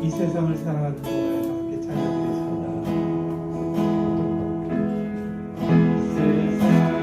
이 세상을 사랑하는 동안에 함께 찬양드리겠습니다. 세상을 살아가는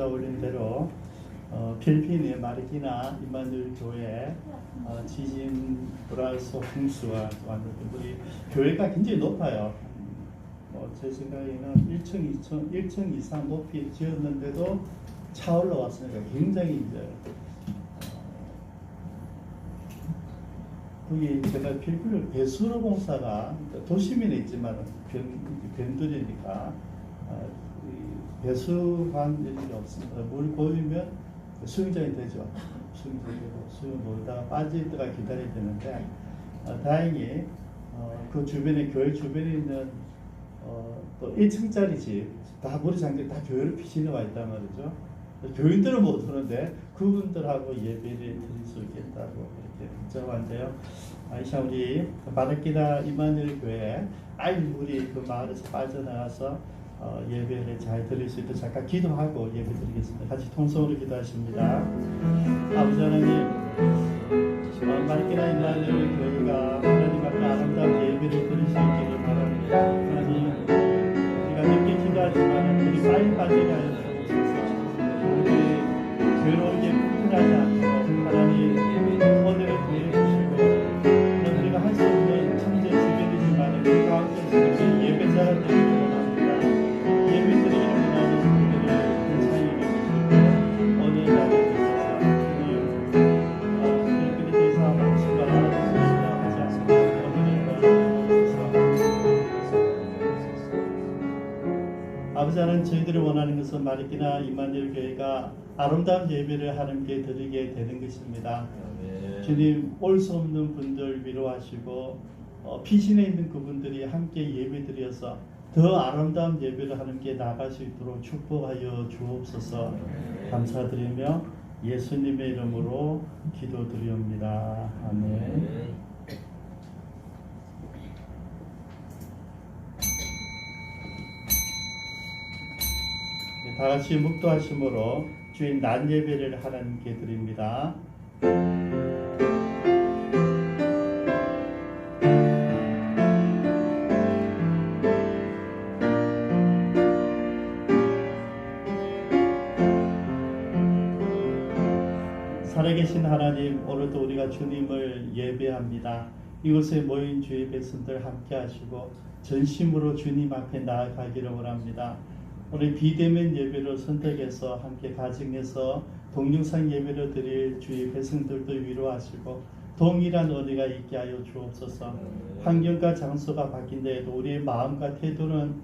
올린 대로 필리핀의 마르키나 이마누엘 교회 지진 불화수 홍수가 왔는데 우리 교회가 굉장히 높아요. 제 생각에는 1층 이상 높이 지었는데도 차올라 왔으니까 굉장히 이제 거기 제가 필리핀 배수로 공사가 도시면에 있지만 변들이니까 배수관 일이 없습니다. 물 고이면 수영장이 되죠. 수영장이 되고 수영 놀다가 빠지다가 기다려야 되는데 다행히 그 주변에 교회 주변에 있는 또 1층짜리 집 다 물이 잠겨 다 교회로 피신해 와 있단 말이죠. 교인들은 못 오는데 그분들하고 예배를 드릴 수 있겠다고 이렇게 걱정한데요. 아이샤 우리 마르키나 이마누엘 교회 아이 물이 그 마을에서 빠져나가서 예배를 잘 드릴 수 있도록 잠깐 기도하고 예배 드리겠습니다. 같이 통성으로 기도하십니다. 아버지 하나님, 마르키나 이마누엘 교회가 하나님 앞에 아름다운 예배를 드릴 수 있기를 바랍니다. 하나님, 우리가 늦게 기도하지만 우리 빨리 빠지게 하여 주옵소서. 우리 괴로우게 풀하지 않도록 하나님 은혜를 보여주시고 우리가 할 수 없는 천재 지배이지만 우리 가운데 지금 예배자가 되기를 원합니다. 예배 드리기를 원하는 분들을 괜찮이 여겨주시고 오늘 날에 주셔서 그들이 더 이상 혹시나 하지 않고 오늘을 아버지 하나님 저희들이 원하는 것은 마르키나 이마누엘 교회가 아름다운 예배를 하나님께 드리게 되는 것입니다. 주님 올 수 없는 분들 위로하시고 피신해 있는 그분들이 함께 예배 드려서 더 아름다운 예배를 하나님께 나갈 수 있도록 축복하여 주옵소서. 감사드리며 예수님의 이름으로 기도드리옵니다. 아멘. 다 같이 묵도하심으로 주인 낮 예배를 하나님께 드립니다. 살아계신 하나님, 오늘도 우리가 주님을 예배합니다. 이곳에 모인 주의 백성들 함께 하시고 전심으로 주님 앞에 나아가기를 원합니다. 오늘 비대면 예배를 선택해서 함께 가정에서 동영상 예배를 드릴 주의 백성들도 위로하시고 동일한 은혜가 있게 하여 주옵소서. 환경과 장소가 바뀐다 해도 우리의 마음과 태도는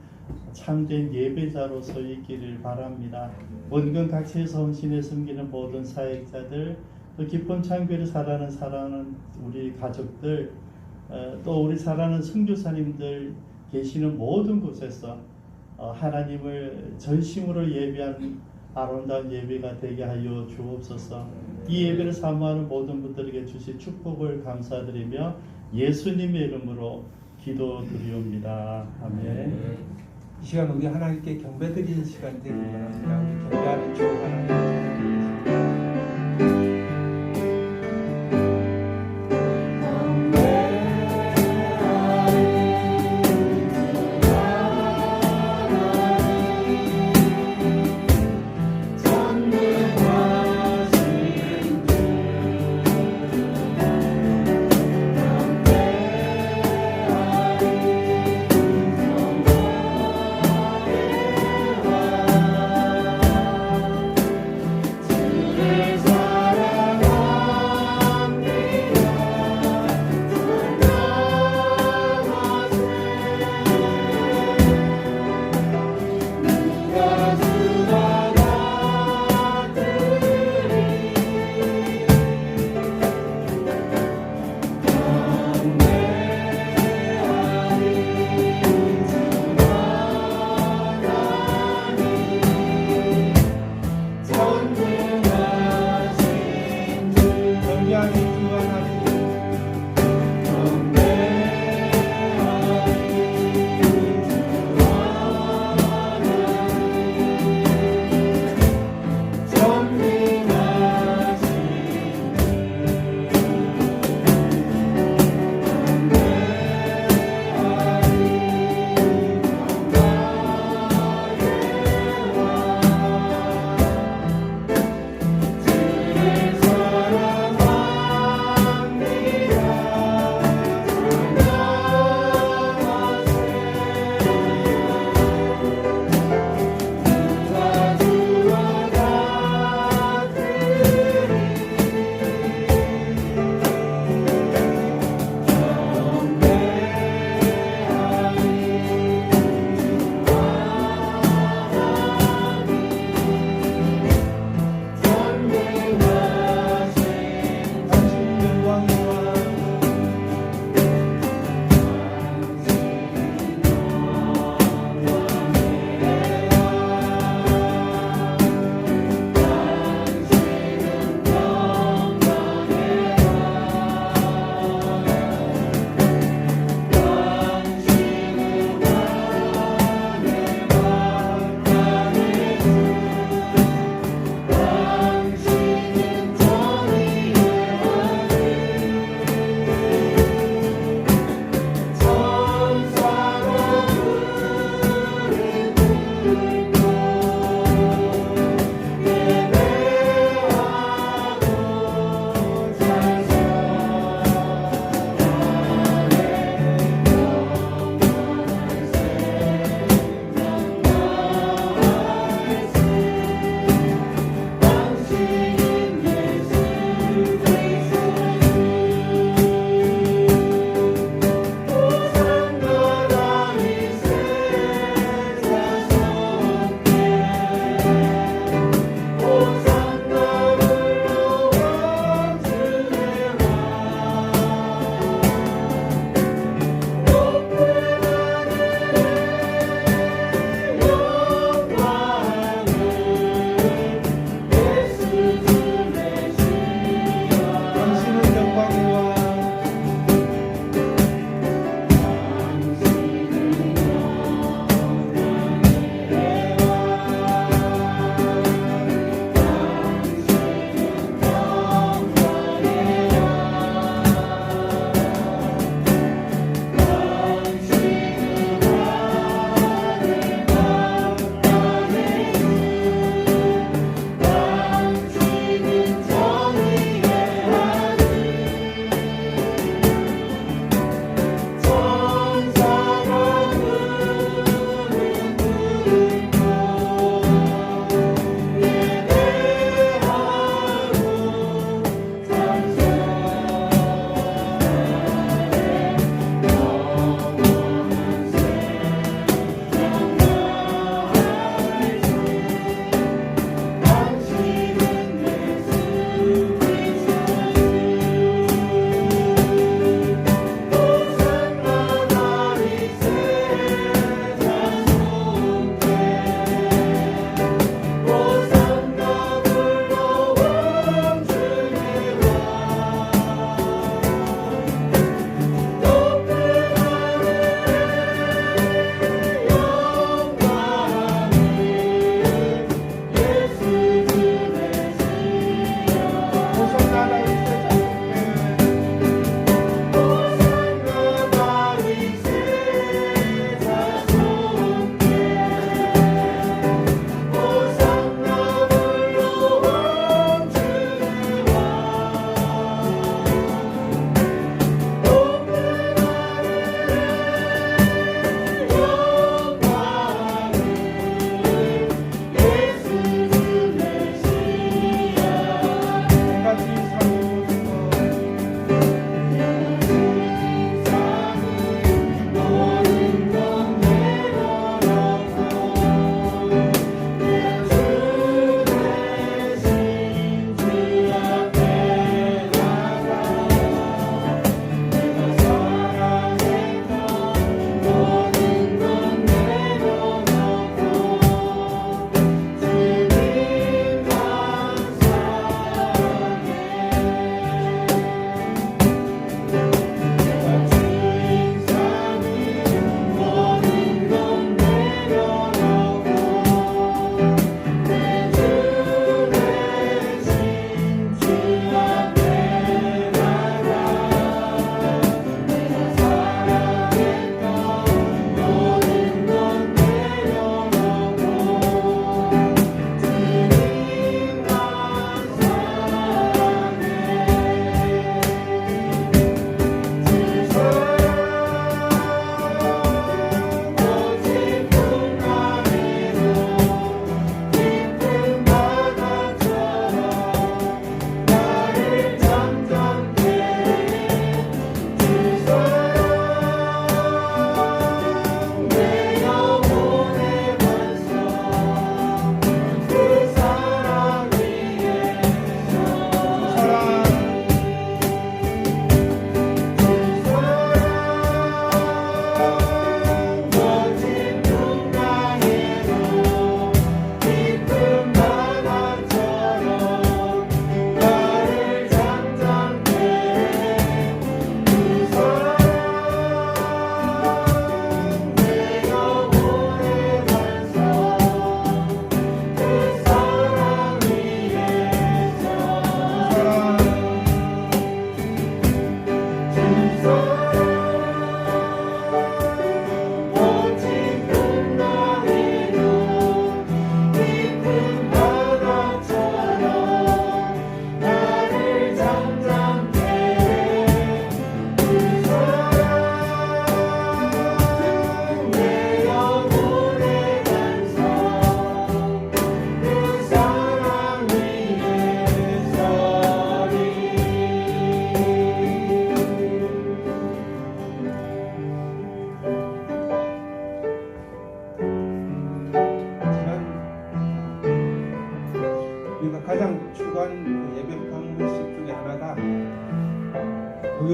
참된 예배자로 서 있기를 바랍니다. 원근 각처에서 헌신에 섬기는 모든 사역자들, 또 기쁨 창교를 사랑하는 우리 가족들, 또 우리 사랑하는 선교사님들 계시는 모든 곳에서 하나님을 전심으로 예배한 아름다운 예배가 되게 하여 주옵소서. 이 예배를 사모하는 모든 분들에게 주신 축복을 감사드리며 예수님의 이름으로 기도드리옵니다. 아멘. 이 시간 우리 하나님께 경배드리는 시간이 되길 바랍니다. 우리 경배하는 주 하나님 찬양드리겠습니다. 주를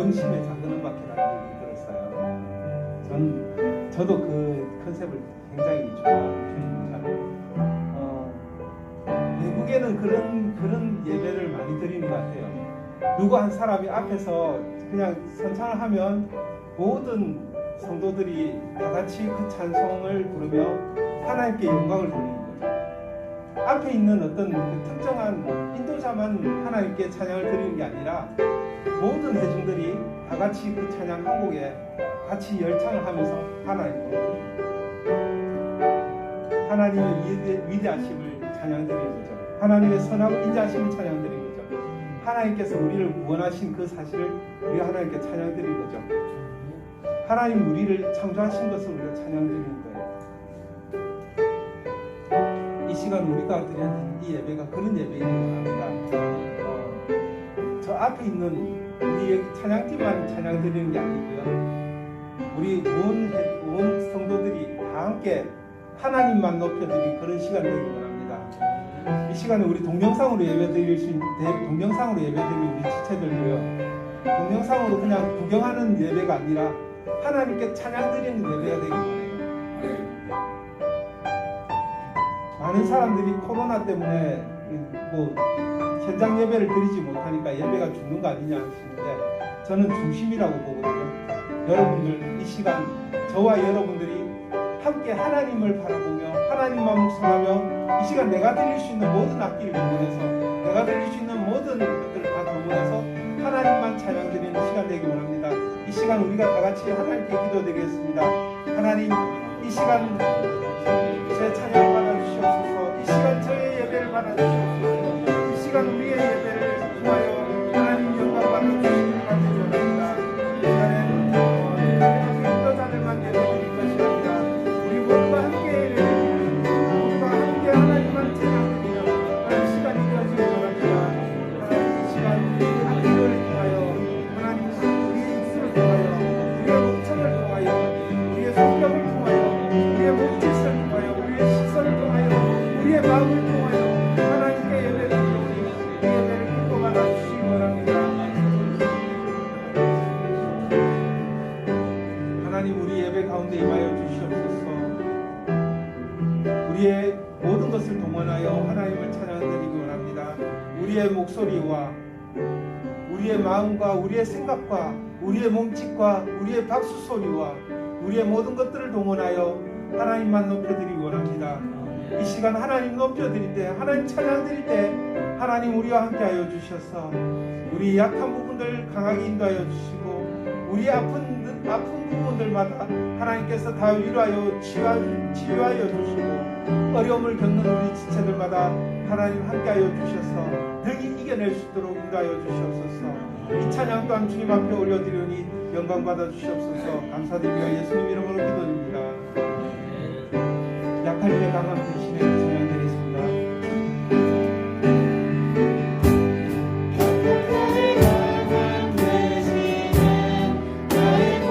무용심의 작은 음악회라는 얘기 들었어요. 저도 그 컨셉을 굉장히 좋아합니다. 외국에는 그런 예배를 많이 드리는 것 같아요. 누구 한 사람이 앞에서 그냥 선창을 하면 모든 성도들이 다 같이 그 찬송을 부르며 하나님께 영광을 돌리는 거죠. 앞에 있는 어떤 그 특정한 인도자만 하나님께 찬양을 드리는 게 아니라 모든 회중들이 다 같이 그 찬양 한 곡에 같이 열창을 하면서 하나님의 위대하심을 찬양드리는 거죠. 하나님의 선하고 인자하심을 찬양드리는 거죠. 하나님께서 우리를 구원하신 그 사실을 우리가 하나님께 찬양드리는 거죠. 하나님 우리를 창조하신 것을 우리가 찬양드리는 거예요. 이 시간 우리가 드리는 이 예배가 그런 예배인 것 같습니다. 저 앞에 있는 우리 여기 찬양팀만 찬양드리는 게 아니고요. 우리 온 성도들이 다 함께 하나님만 높여드리는 그런 시간이 되길 원합니다. 이 시간에 우리 동영상으로 예배드릴 수 있는 동영상으로 예배드릴 우리 지체들도요. 동영상으로 그냥 구경하는 예배가 아니라 하나님께 찬양드리는 예배가 되길 원해요. 많은 사람들이 코로나 때문에 뭐 현장 예배를 드리지 못하니까 예배가 죽는 거 아니냐 하시는데 저는 중심이라고 보거든요. 여러분들 이 시간 저와 여러분들이 함께 하나님을 바라보며 하나님만 묵상하며 이 시간 내가 드릴 수 있는 모든 악기를 동원해서 내가 드릴 수 있는 모든 것들을 다 동원해서 하나님만 찬양드리는 시간 되기 원합니다. 이 시간 우리가 다 같이 하나님께 기도드리겠습니다. 하나님 이 시간 제 찬양을 받아주시옵소서. 이 시간 저의 예배를 받아주시옵소서. 이 시간 우리의 예배를 통하여 하나님 영광 받아주시기를 간절합니다. 이 시간에 인도자들만 예배드릴 것이랍니다. 우리 모두가 함께 하나님만 찬양드리며 하나님 시간이 되어지길 원합니다. 하나님 이 시간 우리의 악기를 통하여 하나님 우리의 입술을 통하여 우리의 목청을 통하여 우리의 성격을 통하여 우리의 몸짓을 통하여 우리의 시선을 통하여 우리의 마음을 통하여 하나님께 예배드리오니 이 예배를 기뻐 받아주시기 원합니다. 하나님 우리 예배 가운데 임하여 주시옵소서. 우리의 모든 것을 동원하여 하나님을 찬양드리기 원합니다. 우리의 목소리와 우리의 마음과 우리의 생각과 우리의 몸짓과 우리의 박수 소리와 우리의 모든 것들을 동원하여 하나님만 높여드리기 원합니다. 이 시간 하나님 높여드릴 때 하나님 찬양드릴 때 하나님 우리와 함께하여 주셔서 우리 약한 부분들 강하게 인도하여 주시고 우리 아픈 부분들마다 하나님께서 다 위로하여 치유하여 주시고 어려움을 겪는 우리 지체들마다 하나님 함께하여 주셔서 능히 이겨낼 수 있도록 인도하여 주시옵소서. 이 찬양 또한 주님 앞에 올려드리오니 영광 받아 주시옵소서. 감사드리며 예수님 이름으로 기도드립니다. 약할 때 강한 대신에 찬양드리겠습니다. 나의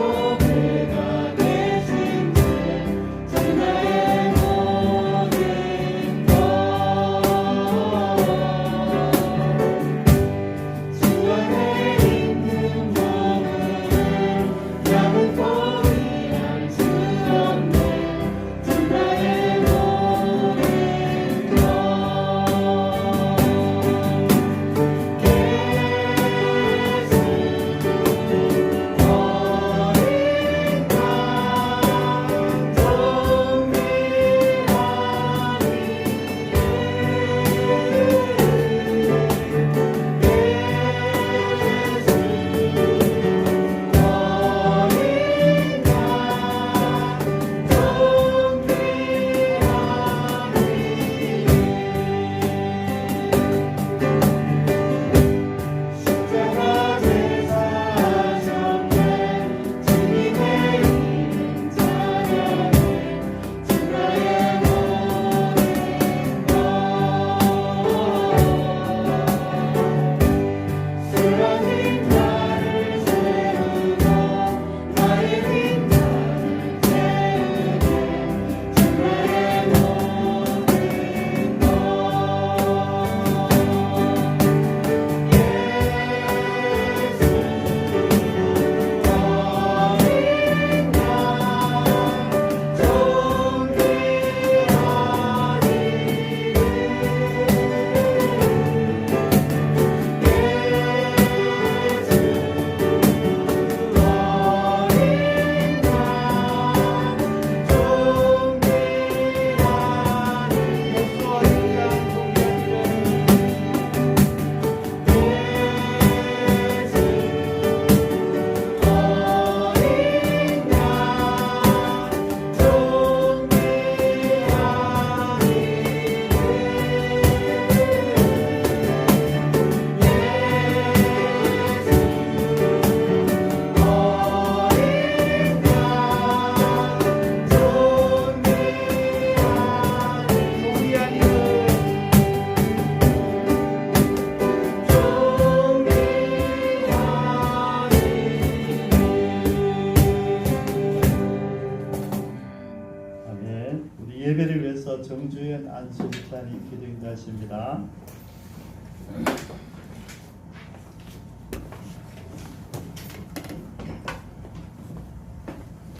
예배를 위해서 정주현 안수집사님 기도인도하십니다.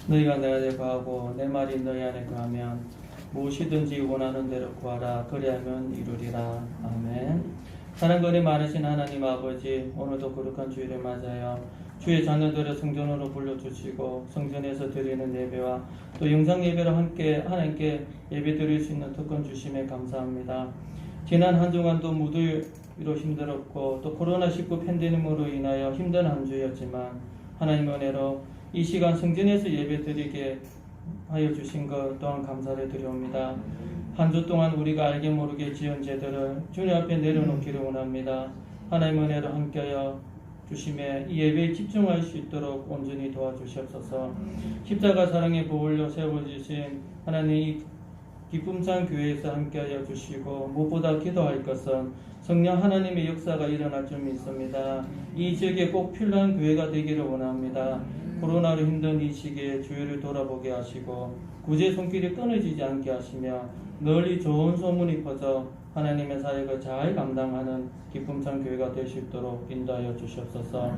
너희가 내 안에 거하고 내 말이 너희 안에 거하면 무엇이든지 원하는 대로 구하라. 그리하면 이루리라. 아멘. 사랑거리 많으신 하나님 아버지, 오늘도 거룩한 주일을 맞아요. 주의 자녀들을 성전으로 불러주시고 성전에서 드리는 예배와 또 영상 예배를 함께 하나님께 예배 드릴 수 있는 특권 주심에 감사합니다. 지난 한 주간도 무더위로 힘들었고 또 코로나19 팬데믹으로 인하여 힘든 한 주였지만 하나님의 은혜로 이 시간 성전에서 예배 드리게 하여 주신 것 또한 감사를 드려옵니다. 한 주 동안 우리가 알게 모르게 지은 죄들을 주님 앞에 내려놓기를 원합니다. 하나님의 은혜로 함께하여 주심에 이 예배에 집중할 수 있도록 온전히 도와주시옵소서. 십자가 사랑의 보혈로 세워주신 하나님 이 기쁨찬 교회에서 함께하여 주시고 무엇보다 기도할 것은 성령 하나님의 역사가 일어날 줄 믿습니다. 이 지역에 꼭 필요한 교회가 되기를 원합니다. 코로나로 힘든 이 시기에 주위를 돌아보게 하시고 구제 손길이 끊어지지 않게 하시며 널리 좋은 소문이 퍼져 하나님의 사역을 잘 감당하는 기쁨찬 교회가 될 수 있도록 인도하여 주시옵소서.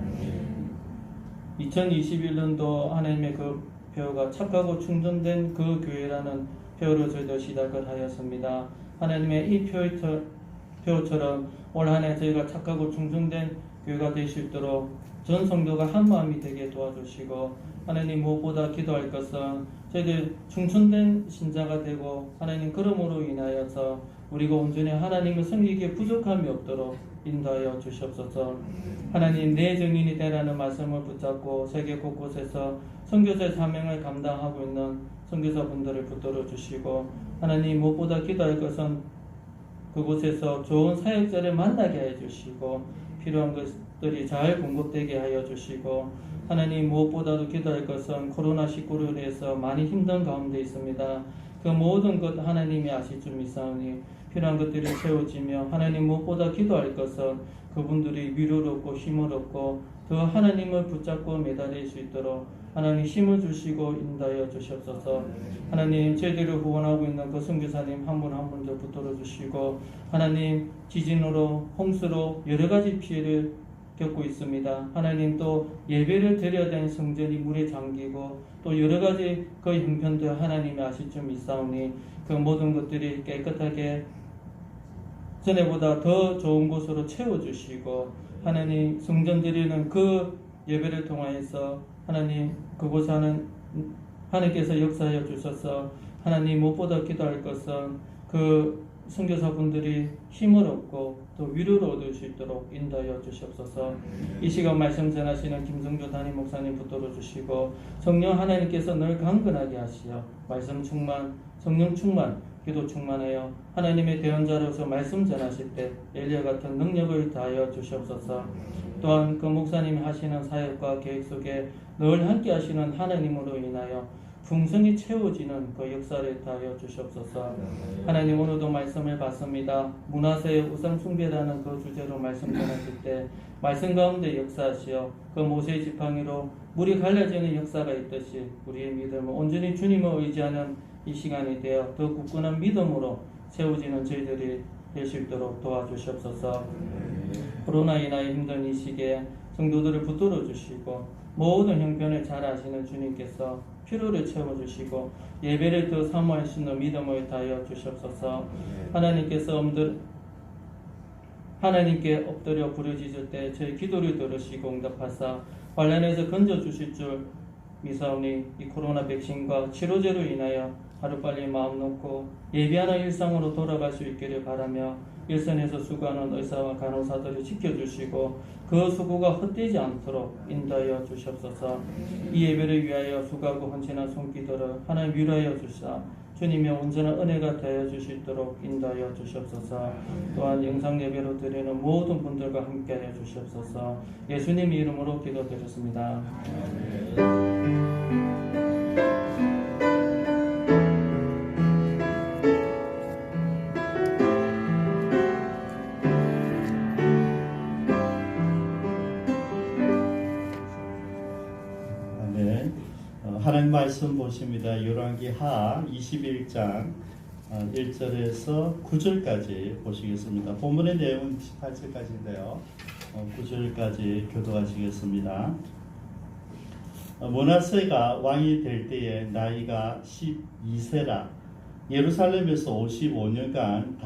2021년도 하나님의 그 표어가 착하고 충전된 그 교회라는 표어로 저희도 시작을 하였습니다. 하나님의 이 표어처럼 올 한 해 저희가 착하고 충전된 교회가 될 수 있도록 전 성도가 한 마음이 되게 도와주시고 하나님 무엇보다 기도할 것은 저희들 충천된 신자가 되고 하나님 그러므로 인하여서 우리가 온전히 하나님을 섬기기에 부족함이 없도록 인도하여 주시옵소서. 하나님 내 증인이 되라는 말씀을 붙잡고 세계 곳곳에서 선교사의 사명을 감당하고 있는 선교사분들을 붙들어 주시고 하나님 무엇보다 기도할 것은 그곳에서 좋은 사역자를 만나게 해 주시고 필요한 것들이 잘 공급되게 하여 주시고 하나님 무엇보다도 기도할 것은 코로나19로 인해서 많이 힘든 가운데 있습니다. 그 모든 것 하나님이 아실 줄 믿사오니 필요한 것들이 채워지며 하나님 무엇보다 기도할 것은 그분들이 위로를 얻고 힘을 얻고 더 하나님을 붙잡고 매달릴 수 있도록 하나님 힘을 주시고 인도하여 주시옵소서. 하나님 저희들을 후원하고 있는 그 선교사님 한 분 한 분도 붙들어 주시고 하나님 지진으로 홍수로 여러 가지 피해를 겪고 있습니다. 하나님 또 예배를 드려야 되는 성전이 물에 잠기고 또 여러 가지 그 형편도 하나님이 아실 줄 믿사오니 그 모든 것들이 깨끗하게 전에보다 더 좋은 곳으로 채워주시고 하나님 성전 드리는 그 예배를 통하여서 하나님 그곳 하는 하나님께서 역사하여 주셔서 하나님 무엇보다 기도할 것은 그 선교사분들이 힘을 얻고 또 위로를 얻을 수 있도록 인도하여 주시옵소서. 이 시간 말씀 전하시는 김성조 담임 목사님 붙들어 주시고 성령 하나님께서 늘 강건하게 하시어 말씀 충만, 성령 충만, 기도 충만하여 하나님의 대언자로서 말씀 전하실 때 엘리야 같은 능력을 다하여 주시옵소서. 또한 그 목사님이 하시는 사역과 계획 속에 늘 함께 하시는 하나님으로 인하여 풍성히 채워지는 그 역사를 다하여 주시옵소서. 하나님 오늘도 말씀을 받습니다. 문화세 우상 숭배라는 그 주제로 말씀 전하실 때 말씀 가운데 역사하시어 그 모세의 지팡이로 물이 갈라지는 역사가 있듯이 우리의 믿음을 온전히 주님을 의지하는 이 시간이 되어 더 굳건한 믿음으로 세워지는 저희들이 될 수 있도록 도와주시옵소서. 코로나 인하여 힘든 이 시기에 성도들을 붙들어 주시고 모든 형편을 잘 아시는 주님께서 필요를 채워주시고 예배를 더 사모할 수 있는 믿음을 다하여 주시옵소서. 하나님께 엎드려 부르짖을 때 저희 기도를 들으시고 응답하사 환난에서 건져주실 줄 미사오니 이 코로나 백신과 치료제로 인하여 하루빨리 마음 놓고 예비하는 일상으로 돌아갈 수 있기를 바라며 일선에서 수고하는 의사와 간호사들을 지켜주시고 그 수고가 헛되지 않도록 인도하여 주시옵소서. 이 예배를 위하여 수고하고 헌신한 손기들을 하나님 위로하여 주시사 주님의 온전한 은혜가 되어 주실 수 있도록 인도하여 주시옵소서. 또한 영상 예배로 드리는 모든 분들과 함께하여 주시옵소서. 예수님 이름으로 기도드렸습니다. 하나님 말씀 보십니다. 열왕기 하 21장 1절에서 9절까지 보시겠습니다. 본문의 내용은 18절까지인데요. 9절까지 교도하시겠습니다. 므낫세가 왕이 될 때에 나이가 12세라. 예루살렘에서 55년간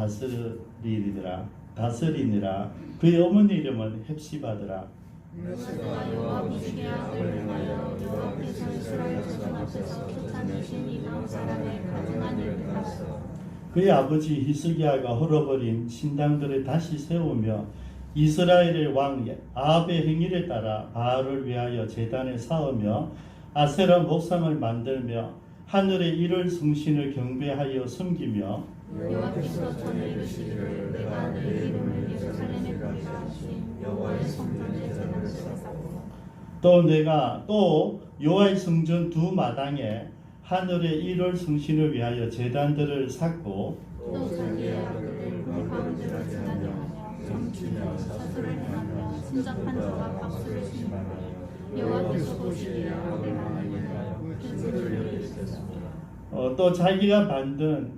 다스리니라. 그의 어머니 이름은 헵시바더라. 므낫세가 여호와 보시기에 악을 행하여 여호와께서 이스라엘 자손 앞에서 쫓아내신 이방 사람의 가증한 일을 행하였어. 그의 아버지 히스기야가 헐어버린 신당들을 다시 세우며 이스라엘의 왕 아합의 행위를 따라 바알을 위하여 제단을 쌓으며 아세라 목상을 만들며 하늘의 일월 성신을 경배하여 섬기며 여호와께서 전에 이르시기를 내가 내 이름을 예루살렘에 두리라 하신 여호와의 성전에 제단을 쌓고 또 여호와의 성전 두 마당에 하늘의 일월 성신을 위하여 제단들을 쌓고 또 자기의 아들들 가운데로 지나며 정치며 사수를 행하며 신적한 자가 박수를 치며 여호와께서 보시기에 악을 행하여 근심을 일으켰습니다. 또 자기가 만든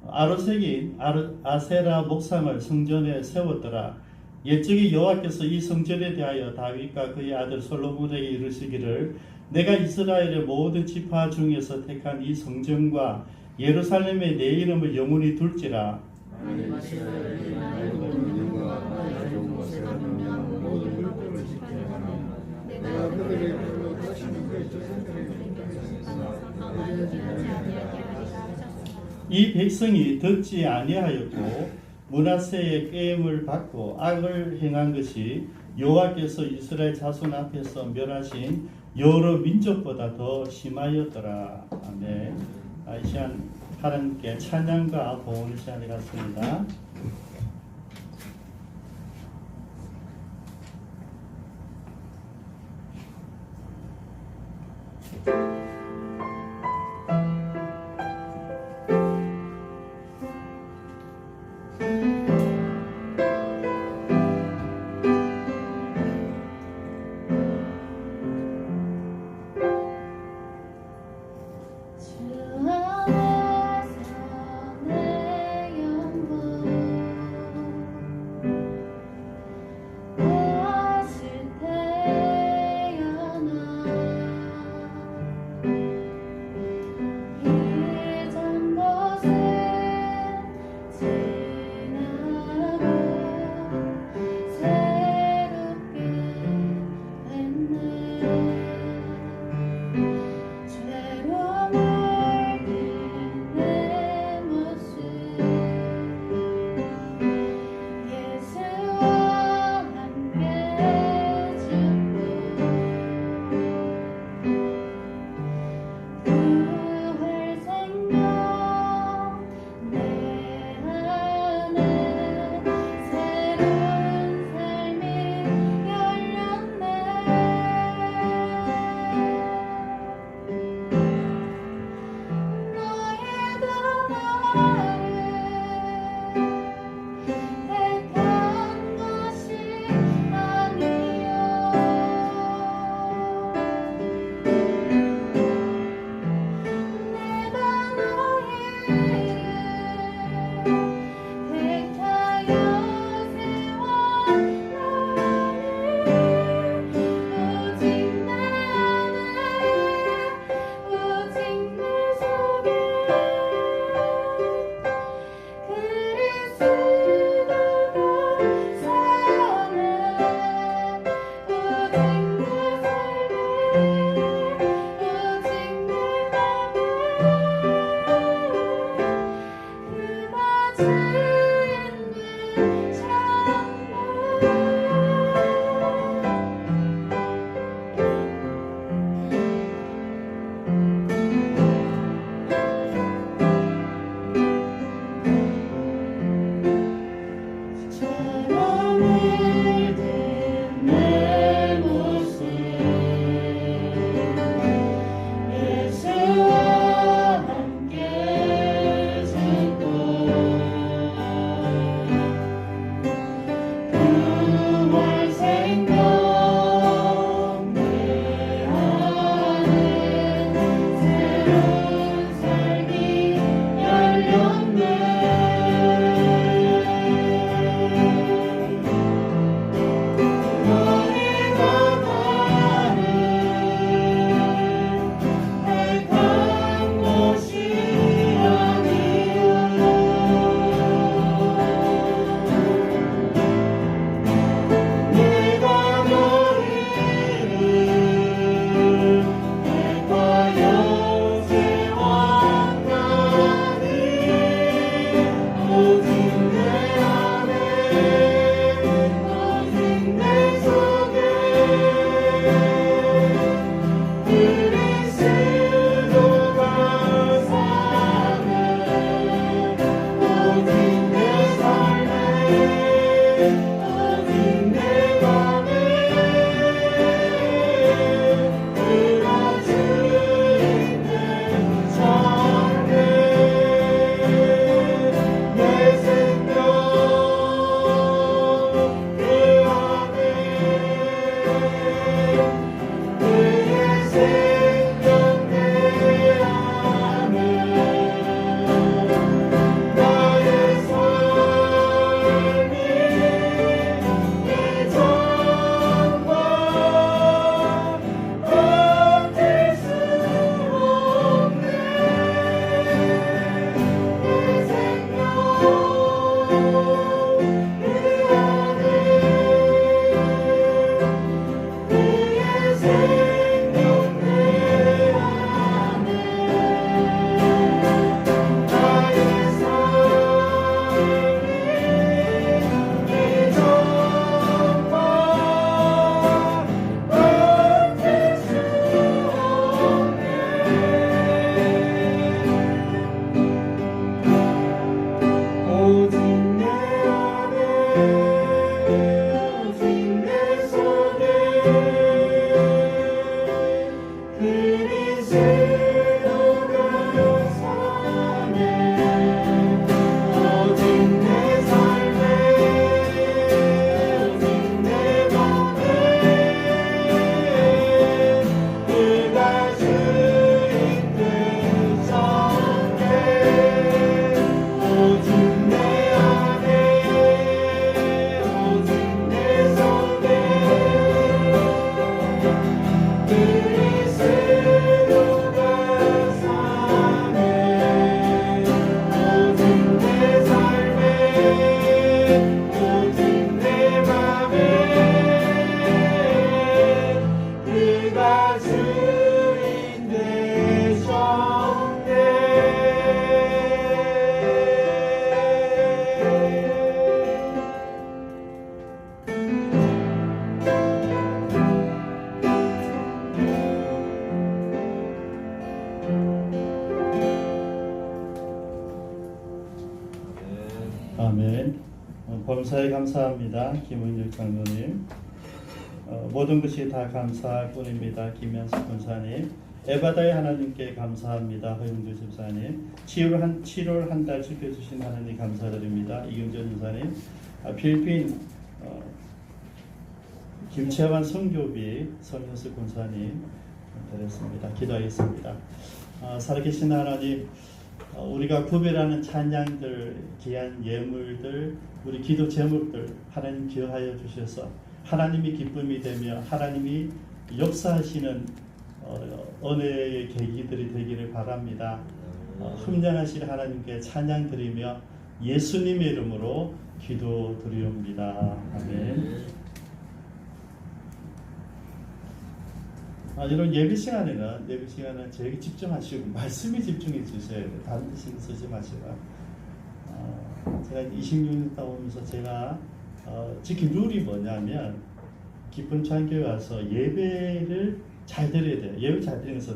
아로색인 아세라 목상을 성전에 세웠더라. 옛적에 여호와께서 이 성전에 대하여 다윗과 그의 아들 솔로몬에게 이르시기를 내가 이스라엘의 모든 지파 중에서 택한 이 성전과 예루살렘에 내 이름을 영원히 둘지라. 하나님 이스라엘이 나의 모든 영광과 나의 좋은 것을 받으며 모든 물품을 지키려면 내가 그들의 별로 다시는 그의 조상들에게 강하여 하지 아니하게 하리라 하셨으나 이 백성이 듣지 아니하였고 므낫세의 꾀임을 받고 악을 행한 것이 여호와께서 이스라엘 자손 앞에서 멸하신 여러 민족보다 더 심하였더라. 아멘. 이 시간 하나님께 찬양과 봉헌의 시간이 갖습니다. 주 안에서 내 영혼 아멘. 범사에 감사합니다. 김은율 장로님. 모든 것이 다 감사할 뿐입니다. 김현수 권사님. 에바다의 하나님께 감사합니다. 허용주 집사님. 7월 한 달 지켜주신 하나님 감사드립니다. 이경전 집사님. 필리핀 김채환 성교비 성현수 권사님 드렸습니다. 기도하겠습니다. 살아계신 하나님, 우리가 구별하는 찬양들, 귀한 예물들, 우리 기도 제목들 하나님 기억하여 주셔서 하나님이 기쁨이 되며 하나님이 역사하시는 은혜의 계기들이 되기를 바랍니다. 흠량하실 하나님께 찬양 드리며 예수님의 이름으로 기도드리옵니다. 아멘. 여러분 예배 시간에는 저에게 집중하시고 말씀에 집중해 주셔야 돼요. 다른 데 신경 쓰지 마시고. 제가 26년 있다 오면서 제가 지킨 룰이 뭐냐면 기쁨 찬교회 와서 예배를 잘 드려야 돼요. 예배 잘 드리면서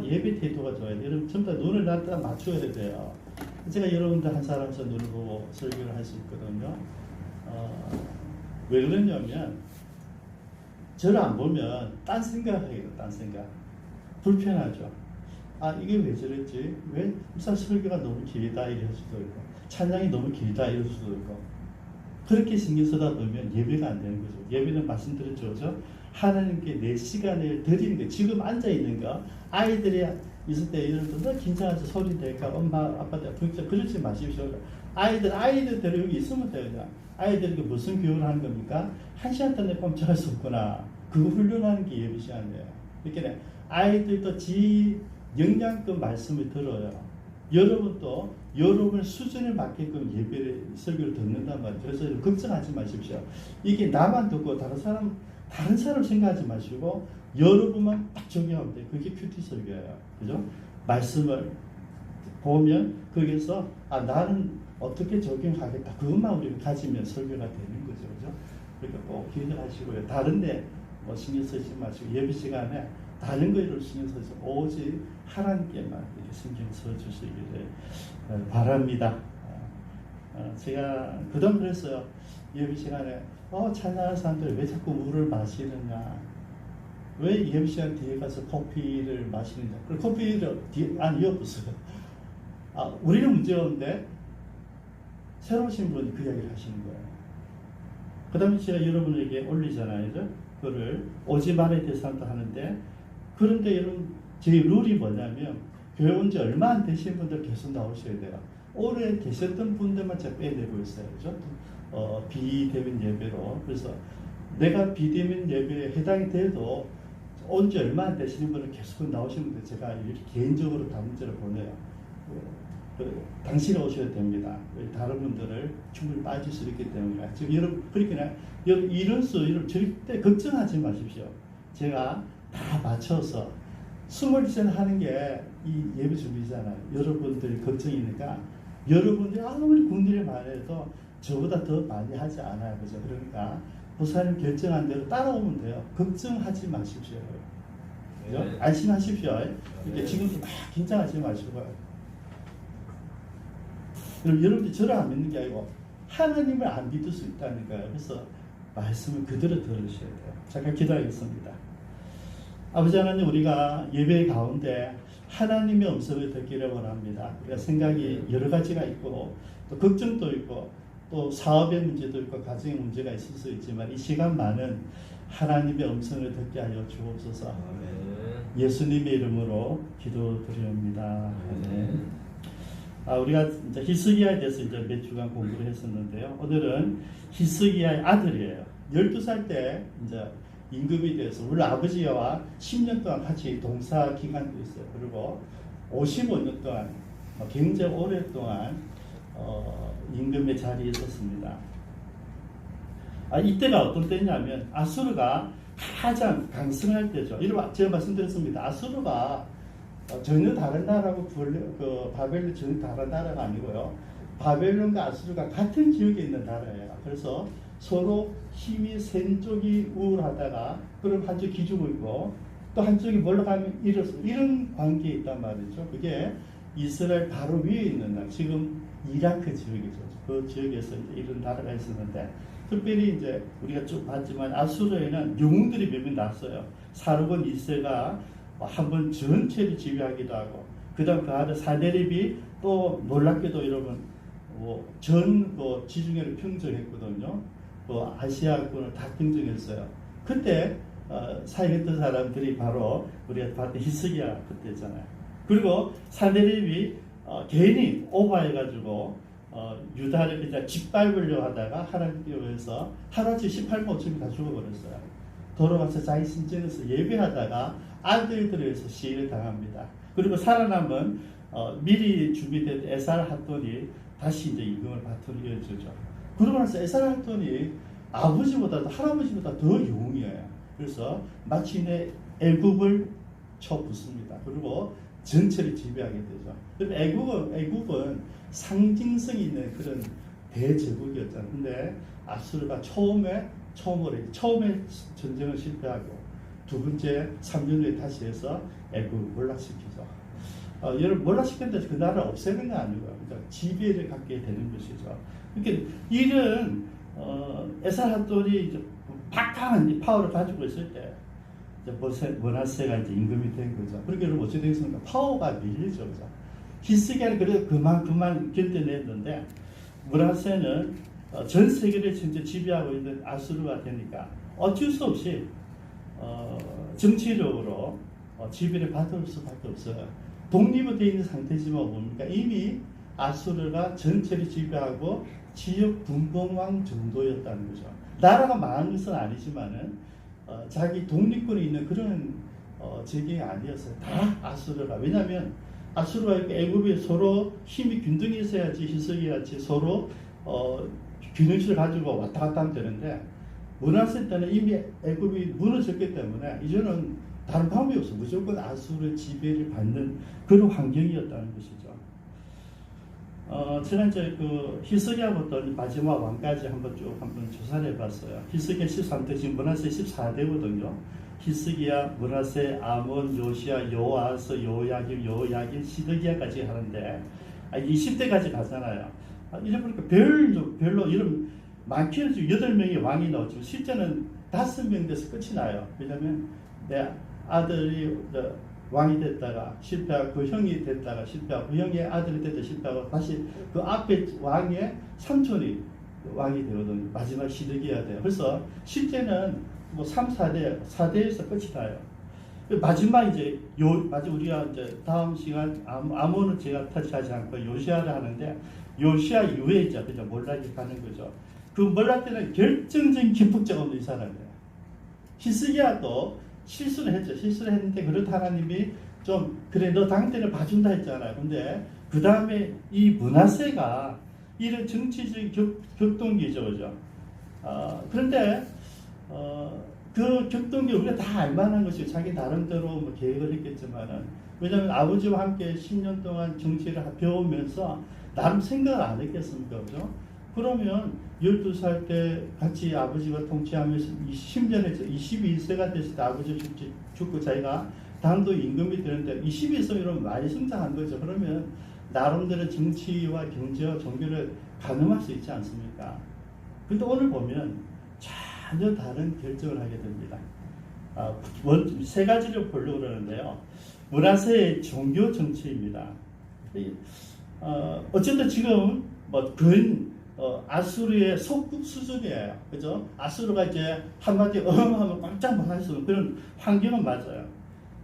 예배 태도가 좋아야 돼요. 여러분 전부 다 눈을 놨다 맞춰야 돼요. 제가 여러분들 한 사람씩 눈을 보고 설교를 할 수 있거든요. 왜 그러냐면 저를 안 보면 딴 생각해요. 딴 생각. 불편하죠. 이게 왜 저랬지? 왜 목사 설교가 너무 길다 이럴 수도 있고 찬양이 너무 길다 이럴 수도 있고 그렇게 신경 쓰다 보면 예배가 안 되는 거죠. 예배는 말씀드렸죠. 그죠? 하나님께 내 시간을 드리는 거. 지금 앉아있는 거 아이들이 있을 때 이럴 때 너 긴장해서 소리 낼까 엄마 아빠한테 그러지 마십시오. 아이들대로 여기 있으면 돼요. 그냥. 아이들에게 무슨 교육을 하는 겁니까? 1시간 동안 꼼짝할 수 없구나. 그거 훈련하는 게 예배 시간이에요. 이렇게 아이들도 지 영양급 말씀을 들어요. 여러분도 여러분 수준에 맞게끔 예배를 설교를 듣는단 말이에요. 그래서 걱정하지 마십시오. 이게 나만 듣고 다른 사람 생각하지 마시고 여러분만 딱 적용하면 돼요. 그게 큐티 설교예요. 그죠? 말씀을 보면 거기서 나는 어떻게 적용하겠다. 그것만 우리가 가지면 설교가 되는 거죠. 그죠? 그러니까 꼭 기억하시고요. 다른데 신경 쓰지 마시고 예배 시간에 다른 거를 신경 쓰지 오직 하나님께만 이렇게 신경 써주시기를 바랍니다. 제가 그동안 그랬어요. 예배 시간에 찬양하는 사람들 왜 자꾸 물을 마시느냐, 왜 예배 시간 뒤에 가서 커피를 마시느냐. 그리고 커피를 안 이어봤어요. 우리는 문제가 없는데 새로 오신 분이 그 이야기를 하시는 거예요. 그 다음에 제가 여러분에게 올리잖아요. 그거를 오지 말아야 될 사람도 하는데, 그런데 여러분 저희 룰이 뭐냐면 교회 온 지 얼마 안 되신 분들 계속 나오셔야 돼요. 오래 계셨던 분들만 제가 빼내고 있어요. 그죠? 비대면 예배로. 그래서 내가 비대면 예배에 해당이 돼도 온 지 얼마 안 되시는 분은 계속 나오시는데 제가 이렇게 개인적으로 다 문제를 보내요. 당신이 오셔야 됩니다. 다른 분들을 충분히 빠질 수 있기 때문에. 지금 여러분, 그러니까 여러분 여러분 절대 걱정하지 마십시오. 제가 다 맞춰서 20전 하는 게 이 예배 준비잖아요. 여러분들이 걱정이니까 여러분들이 아무리 군대를 말해도 저보다 더 많이 하지 않아요. 그죠? 그러니까 목사님 결정한 대로 따라오면 돼요. 걱정하지 마십시오. 그죠? 안심하십시오. 이렇게 지금도 막 긴장하지 마시고. 여러분들이 저를 안 믿는 게 아니고 하나님을 안 믿을 수 있다는 거예요. 그래서 말씀을 그대로 들으셔야 돼요. 잠깐 기도하겠습니다. 아버지 하나님, 우리가 예배 가운데 하나님의 음성을 듣기를 원합니다. 우리가 생각이 여러 가지가 있고 또 걱정도 있고 또 사업의 문제도 있고 가정의 문제가 있을 수 있지만 이 시간만은 하나님의 음성을 듣게 하여 주옵소서. 예수님의 이름으로 기도드립니다. 아멘. 우리가 이제 히스기야에 대해서 이제 몇 주간 공부를 했었는데요. 오늘은 히스기야의 아들이에요. 12살 때 이제 임금이 돼서 우리 아버지와 10년 동안 같이 동사 기간도 있어요. 그리고 55년 동안 굉장히 오랫동안 임금의 자리에 있었습니다. 이때가 어떤 때냐면 아수르가 가장 강성할 때죠. 제가 말씀드렸습니다. 아수르가 전혀 다른 나라고 바벨론 전혀 다른 나라가 아니고요. 바벨론과 아수르가 같은 지역에 있는 나라예요. 그래서 서로 힘이 센 쪽이 우월하다가 그럼 한쪽 기죽고 있고 또 한쪽이 몰락하면 이런 관계에 있단 말이죠. 그게 이스라엘 바로 위에 있는 나라, 지금 이라크 지역이죠. 그 지역에서 이제 이런 나라가 있었는데, 특별히 이제 우리가 쭉 봤지만 아수르에는 영웅들이 몇 명 났어요. 사르곤 2세가 한번 전체를 지배하기도 하고, 그다음 그 아들 사데립이 또 놀랍게도 여러분 전 지중해를 평정했거든요. 아시아권을 다 평정했어요. 그때 사역했던 사람들이 바로 우리가 봤던 히스기야 그때잖아요. 그리고 사데립이 괜히 오버해가지고 유다를 그냥 짓밟으려 하다가 하나님께 의해서 하루아침에 18만 5천이 다 죽어버렸어요. 돌아와서 자기 신전에서 예배하다가 아들들에 의해서 시해를 당합니다. 그리고 살아남은 미리 준비된 에살 핫돈이 다시 이제 임금을 바토를 이어주죠. 그러고 나서 에살 핫돈이 아버지보다도 할아버지보다 더 영웅이에요. 그래서 마침내 애굽을 쳐붓습니다. 그리고 전체를 지배하게 되죠. 애굽은 상징성이 있는 그런 대제국이었잖아요. 근데 아수르가 처음에 전쟁을 실패하고 두 번째 3년 후에 다시 해서 애굽을 몰락시키죠. 여러분 몰락시켰는데 그 나라를 없애는 거 아니고요. 그러니까 지배를 갖게 되는 것이죠. 그러니까 이런 에살핫돈이 박강한 파워를 가지고 있을 때 므낫세가 이제 임금이 된 거죠. 그렇게 여러분 어찌 되겠습니까? 파워가 밀리죠. 그죠? 히스기야는 그래도 그만 견뎌냈는데 므낫세는 전 세계를 진짜 지배하고 있는 아수르가 되니까 어쩔 수 없이 정치적으로 지배를 받을 수밖에 없어요. 독립이 되어 있는 상태지만 뭡니까? 이미 아수르가 전체를 지배하고 지역 분봉왕 정도였다는 거죠. 나라가 망한 것은 아니지만은 자기 독립권이 있는 그런 지역이 아니었어요. 다 아수르가. 왜냐하면 아수르와 애굽이 서로 힘이 균등히 있어야지 히스기야같이 서로 균형치를 가지고 왔다 갔다 하면 되는데 므낫세 때는 이미 애굽이 무너졌기 때문에 이제는 다른 방법이 없어. 무조건 아수르 지배를 받는 그런 환경이었다는 것이죠. 지난주에 그 히스기야부터 마지막 왕까지 한번 조사를 해봤어요. 히스기야 13대, 지금 므낫세 14대거든요. 히스기야, 므낫세, 아몬, 요시야, 요아스, 요야김, 시드기야까지 하는데 20대까지 가잖아요. 이래 보니까 별로 이런 많게는 지금 8명의 왕이 나오지만 실제는 5명 돼서 끝이 나요. 왜냐하면 내 아들이 왕이 됐다가 실패하고 그 형이 됐다가 실패하고 그 형의 아들이 됐다가 실패하고 다시 그 앞에 왕의 삼촌이 왕이 되거든요. 마지막 시드기야 돼요. 그래서 실제는 뭐 3, 4대에서 끝이 나요. 마지막 이제 우리가 이제 다음 시간 아몬은 제가 터치하지 않고 요시아를 하는데 요시아 이후에 이제 그냥 몰락이 가는 거죠. 그 몰락 때는 결정적인 기폭제가 없는 이 사람이에요. 히스기야도 실수를 했죠. 실수를 했는데 그렇다 하나님이 좀 그래 너 다음 때는 봐준다 했잖아요. 근데 그 다음에 이 므낫세가 이런 정치적인 격동기죠, 그죠? 그런데 그 격동기 우리가 다 알만한 것이 자기 나름대로 뭐 계획을 했겠지만은 왜냐하면 아버지와 함께 10년 동안 정치를 배우면서 나름 생각을 안 했겠습니까, 그죠? 그러면 12살 때 같이 아버지가 통치하면서 22세가 됐을 때 아버지 죽고 자기가 당도 임금이 되는데 22세면 많이 성장한 거죠. 그러면 나름대로 정치와 경제와 종교를 가늠할 수 있지 않습니까? 근데 오늘 보면 전혀 다른 결정을 하게 됩니다. 세 가지를 보려고 그러는데요. 므낫세의 종교 정치입니다. 어쨌든 지금 아수르의 속국 수준이에요. 그죠? 아수르가 이제 한마디 하면 깜짝 놀랄 수 있는 그런 환경은 맞아요.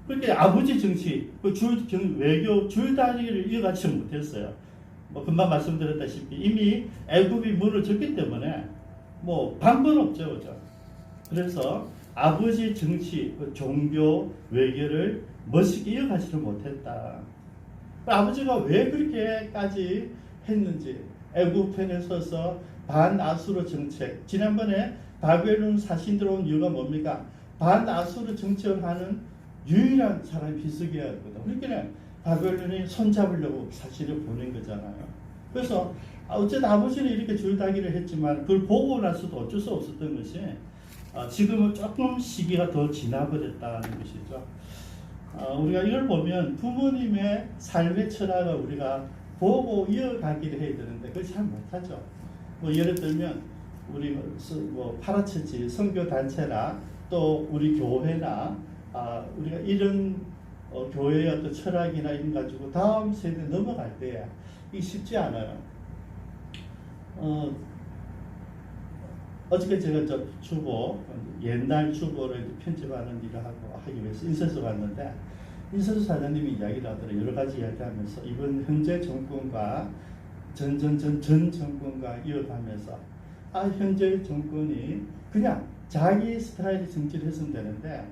그러니까 아버지 정치, 외교 줄다리기를 이어가지 못했어요. 뭐 금방 말씀드렸다시피 이미 애굽이 무너졌기 때문에 뭐 방법은 없죠, 그죠? 그래서 아버지 정치, 종교, 외교를 멋있게 이어가지를 못했다. 아버지가 왜 그렇게까지 했는지 애굽 편에 서서 반아수르 정책. 지난번에 바벨론 사신 들어온 이유가 뭡니까? 반아수르 정책을 하는 유일한 사람이 히스기야였거든. 그러니까 바벨론이 손잡으려고 사실을 보낸 거잖아요. 그래서 어쨌든 아버지는 이렇게 줄다기를 했지만 그걸 보고 나서도 어쩔 수 없었던 것이 지금은 조금 시기가 더 지나버렸다는 것이죠. 우리가 이걸 보면 부모님의 삶의 철학을 우리가 보고 이어가기를 해야 되는데 그걸 잘 못하죠. 뭐 예를 들면 우리 뭐 파라처치 선교 단체나 또 우리 교회나 우리가 이런 교회의 어떤 철학이나 이런 가지고 다음 세대 넘어갈 때에 이게 쉽지 않아요. 어저께 제가 저 주보 옛날 주보를 편집하는 일을 하기 위해서 인쇄소 갔는데 인쇄소 사장님이 이야기를 하더라고요. 여러 가지 이야기하면서 이번 현재 정권과 전 정권과 이어가면서 현재 정권이 그냥 자기 스타일의 정치를 했으면 되는데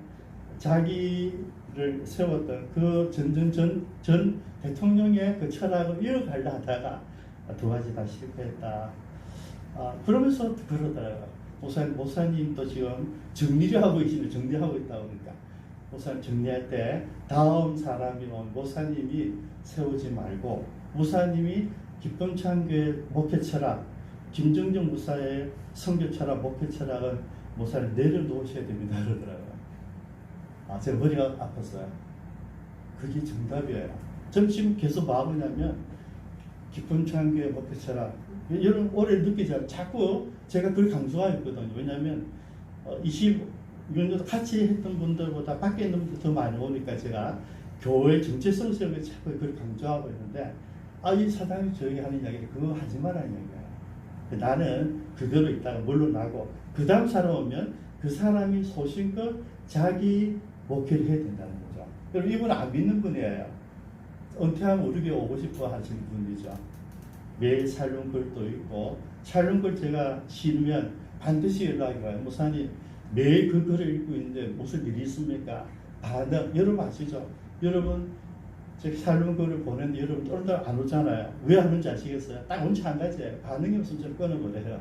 자기를 세웠던 그 전 대통령의 그 철학을 이어가려 하다가 두 가지 다 실패했다. 그러면서 그러더라고요. 목사님도 지금 정리를 하고 계시네. 정리하고 있다 그러니까 목사님 정리할 때 다음 사람이 목사님이 세우지 말고 목사님이 기쁨창교회 목회 철학, 김정정 목사의 선교 철학, 목회 철학은 목사님 내려놓으셔야 됩니다. 그러더라고요. 제 머리가 아팠어요. 그게 정답이에요. 전 지금 계속 뭐하냐면 기쁨창교회 목회 철학 여러분 올해 느끼잖아요. 자꾸 제가 그걸 강조하고 있거든요. 왜냐하면 26년도 같이 했던 분들보다 밖에 있는 분들 더 많이 오니까 제가 교회 정체성 세우에 자꾸 그걸 강조하고 있는데 이 사장님이 저에게 하는 이야기를 그거 하지 말라는 이야기예요. 나는 그대로 있다가 물러나고 그 다음 사람 오면 그 사람이 소신껏 자기 목회를 해야 된다는 거죠. 여러분 이분은 안 믿는 분이에요. 은퇴하면 우리 교회 오고 싶어 하시는 분이죠. 매일 샬롬글도 있고 샬롬글 제가 싫으면 반드시 연락이 와요. 목사님 매일 그 글을 읽고 있는데 무슨 일이 있습니까? 반응 여러분 아시죠? 여러분 제 샬롬글을 보냈는데 여러분 오늘도 안 오잖아요. 왜 하는지 아시겠어요? 딱 원치 한 가지예요. 반응이 없으면 좀 끊어버려요.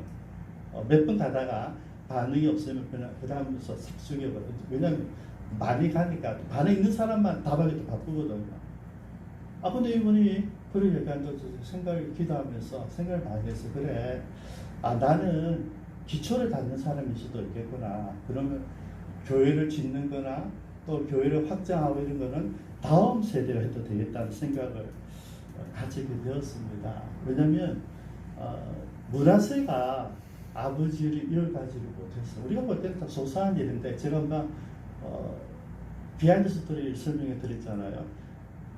몇 번 가다가 반응이 없으면 그냥 그 다음부터 싹 죽여버려요. 왜냐하면 많이 가니까 반응 있는 사람만 답하기도 바쁘거든요. 근데 이분이 그걸 얘기한 거 생각을 기도하면서 생각을 많이 해서 그래 나는 기초를 닫는 사람일 수도 있겠구나. 그러면 교회를 짓는 거나 또 교회를 확장하고 이런 거는 다음 세대가 해도 되겠다는 생각을 가지게 되었습니다. 왜냐하면 문화세가 아버지를 이어가지를 못했어. 우리가 볼 때는 다 소소한 일인데 제가 아까 비하인드 스토리를 설명해 드렸잖아요.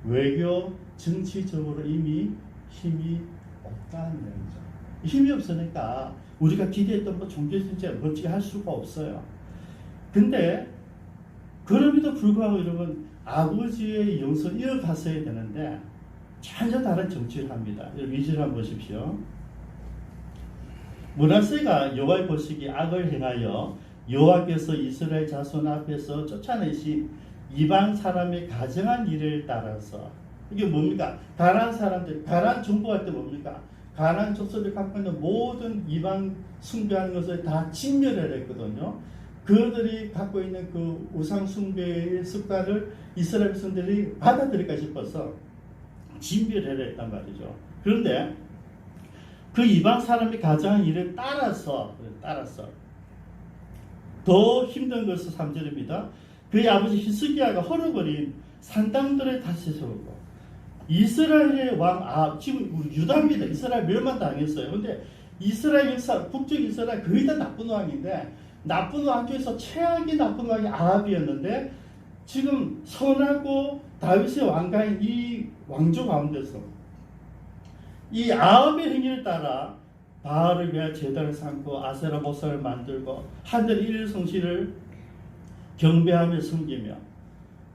외교, 정치적으로 이미 힘이 없다는 얘기죠. 힘이 없으니까 우리가 기대했던 뭐 종교진짜 멋지게 할 수가 없어요. 근데 그럼에도 불구하고 여러분 아버지의 영성 이어갔어야 되는데 전혀 다른 정치를 합니다. 여러분 2절 한번 보십시오. 므낫세가 여호와의 보시기에 악을 행하여 여호와께서 이스라엘 자손 앞에서 쫓아내신 이방 사람의 가정한 일을 따라서 이게 뭡니까? 가나안 사람들, 가나안 정복할 때 뭡니까? 가나안 족속을 갖고 있는 모든 이방 숭배하는 것을 다 진멸해야 했거든요. 그들이 갖고 있는 그 우상 숭배의 습관을 이스라엘 백성들이 받아들일까 싶어서 진멸해야 했단 말이죠. 그런데 그 이방 사람이 가정한 일을 따라서 더 힘든 것은 3절입니다. 그의 아버지 히스기야가 헐어버린 산당들을 다시 세우고 이스라엘의 왕 지금 유다입니다. 이스라엘 멸망당했어요. 근데 이스라엘 역사 북쪽 이스라엘 거의 다 나쁜 왕인데 나쁜 왕 중에서 최악의 나쁜 왕이 아합이었는데 지금 선하고 다윗의 왕가인 이 왕조 가운데서 이 아합의 행위를 따라 바알을 위하여 제단을 삼고 아세라 목상을 만들고 하늘 일일 성실을 경배하며 섬기며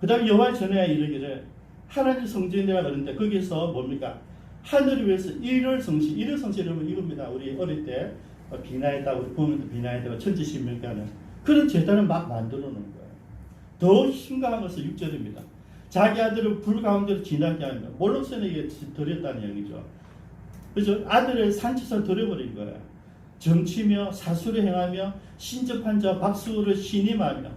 그 다음에 여호와의 전에 이르기를 하나님 성전이라 그러는데 거기서 뭡니까? 하늘을 위해서 일일 성실은 이겁니다. 우리 어릴 때 비나에다 우리 부모님도 비나에다가 천지신명가는 그런 제단을 막 만들어 놓은 거예요. 더 심각한 것은 6절입니다. 자기 아들을 불 가운데로 지나게 하며 몰록선에게 드렸다는 얘기죠. 그죠? 아들을 산치서 드려버린 거예요. 정치며 사수를 행하며 신접한 자 박수를 신임하며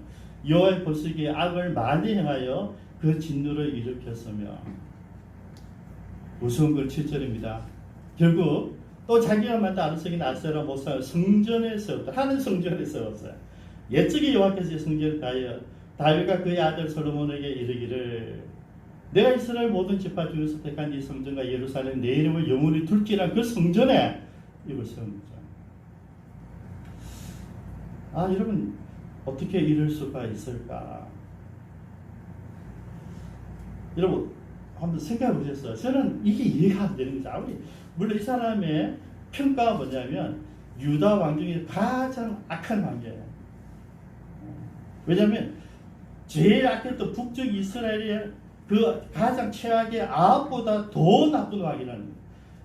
여호와의 보시기에 악을 많이 행하여 그 진노를 일으켰으며 무서운 걸 7절입니다. 결국 또 자기가 만든 아르색인 아세라 목상을 성전에 세웠다. 하는 성전에 세웠어요. 옛적에 여호와께서 성전을 다하여 다윗과 그의 아들 솔로몬에게 이르기를 내가 이스라엘 모든 지파 중에서 택한 이 성전과 예루살렘 내 이름을 영원히 둘지라 그 성전에 이걸 세웁니다. 아 여러분 어떻게 이럴 수가 있을까? 여러분 한번 생각해 보셨어요? 저는 이게 이해가 안 되는 거죠. 아무리 물론 이 사람의 평가가 뭐냐면 유다 왕 중에 가장 악한 왕이에요. 왜냐하면 제일 악했던 북쪽 이스라엘의 그 가장 최악의 아합보다 더 나쁜 왕이라는 거예요.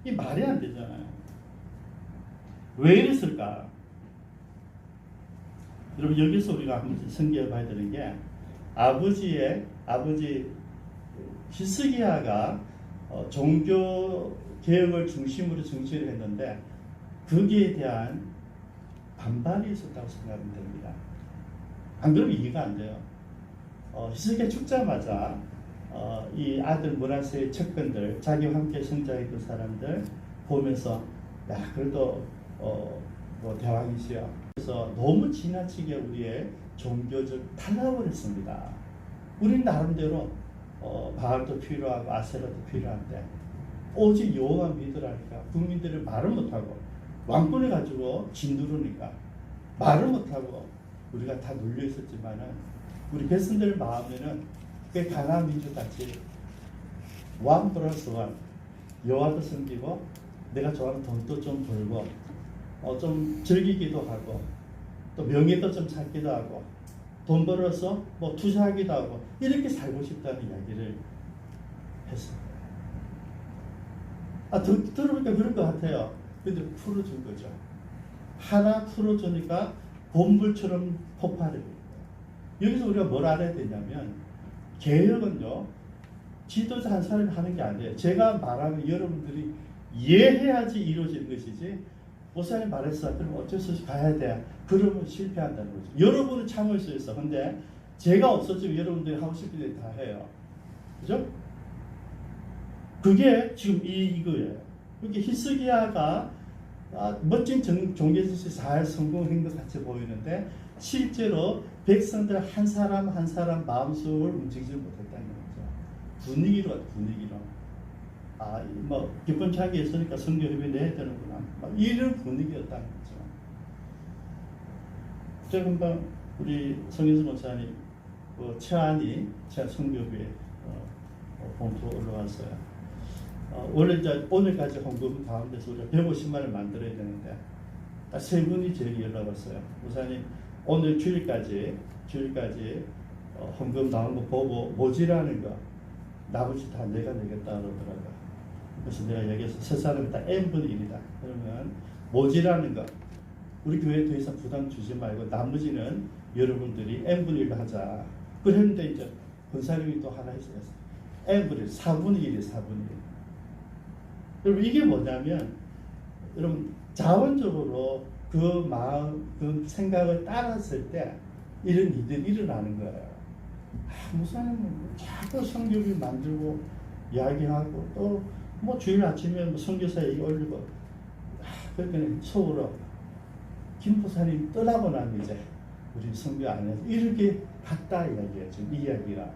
이 말이 안 되잖아요. 왜 이랬을까? 여러분 여기서 우리가 한번 생각해 봐야 되는 게 아버지 히스기야가 종교 개혁을 중심으로 정치를 했는데 거기에 대한 반발이 있었다고 생각하면 됩니다. 안 그러면 이해가 안 돼요. 히스기야 죽자마자 이 아들 므낫세의 측근들, 자기와 함께 성장했던 사람들 보면서 야 그래도 뭐 대왕이시여. 그래서 너무 지나치게 우리의 종교적 탄압을 했습니다. 우리는 나름대로 바알도 필요하고 아세라도 필요한데 오직 여호와만 믿으라니까 국민들을 말을 못하고 왕권을 가지고 짓누르니까 말을 못하고 우리가 다 눌려 있었지만은 우리 백성들 마음에는 꽤 강한 민주같이 원 플러스 원 여호와도 섬기고 내가 좋아하는 돈도 좀 벌고 좀 즐기기도 하고 또 명예도 좀 찾기도 하고 돈 벌어서 뭐 투자하기도 하고 이렇게 살고 싶다는 이야기를 했어요. 들어보니까 그런 것 같아요. 근데 풀어준 거죠. 하나 풀어주니까 본불처럼 폭발해요. 여기서 우리가 뭘 알아야 되냐면 개혁은요 지도자 한 사람이 하는 게 아니에요. 제가 말하면 여러분들이 이해해야지 이루어지는 것이지 목사님 말했어. 그럼 어쩔 수 없이 가야 돼. 그러면 실패한다는 거죠. 여러분은 참을 수 있어. 근데 제가 없어지면 여러분들이 하고 싶은 일 다 해요. 그죠? 그게 지금 이거예요. 이렇게 히스기야가 멋진 종교짓을 잘 성공한 것 같이 보이는데 실제로 백성들 한 사람 한 사람 마음속을 움직이지 못했다는 거죠. 분위기로. 뭐 기쁜 차게 있으니까 성교협의 내야 되는구나. 이런 분위기였다는 거죠. 제가 금방 우리 성인수 목사님 최한 성교협의 본부 올라왔어요. 원래 이제 오늘까지 헌금 가운데서 우리가 150만 원 만들어야 되는데 딱 세 분이 제게 연락 왔어요. 목사님 오늘 주일까지 헌금 나온 거 보고 모지라는 거 나머지 다 내가 내겠다 그러더라고요. 그래서 내가 여기서 세 사람이 다 n분의 1이다. 그러면 모지라는 거 우리 교회에 더 이상 부담 주지 말고 나머지는 여러분들이 n분의 1로 하자. 그랬는데 이제 권사님이 또 하나 있어요. n분의 1, 4분의 1이에요. 4분의 1. 여러분 이게 뭐냐면 여러분 자원적으로 그 마음, 그 생각을 따랐을 때 이런 일들이 일어나는 거예요. 목사님은 자꾸 성교비 만들고 이야기하고 또 뭐 주일 아침에 뭐 선교사에 올리고 그러니까 속으로 김 목사님 떠나고 나면 이제 우리 성교 안 해서 이렇게 갔다 이야기예요. 지금 이 이야기가.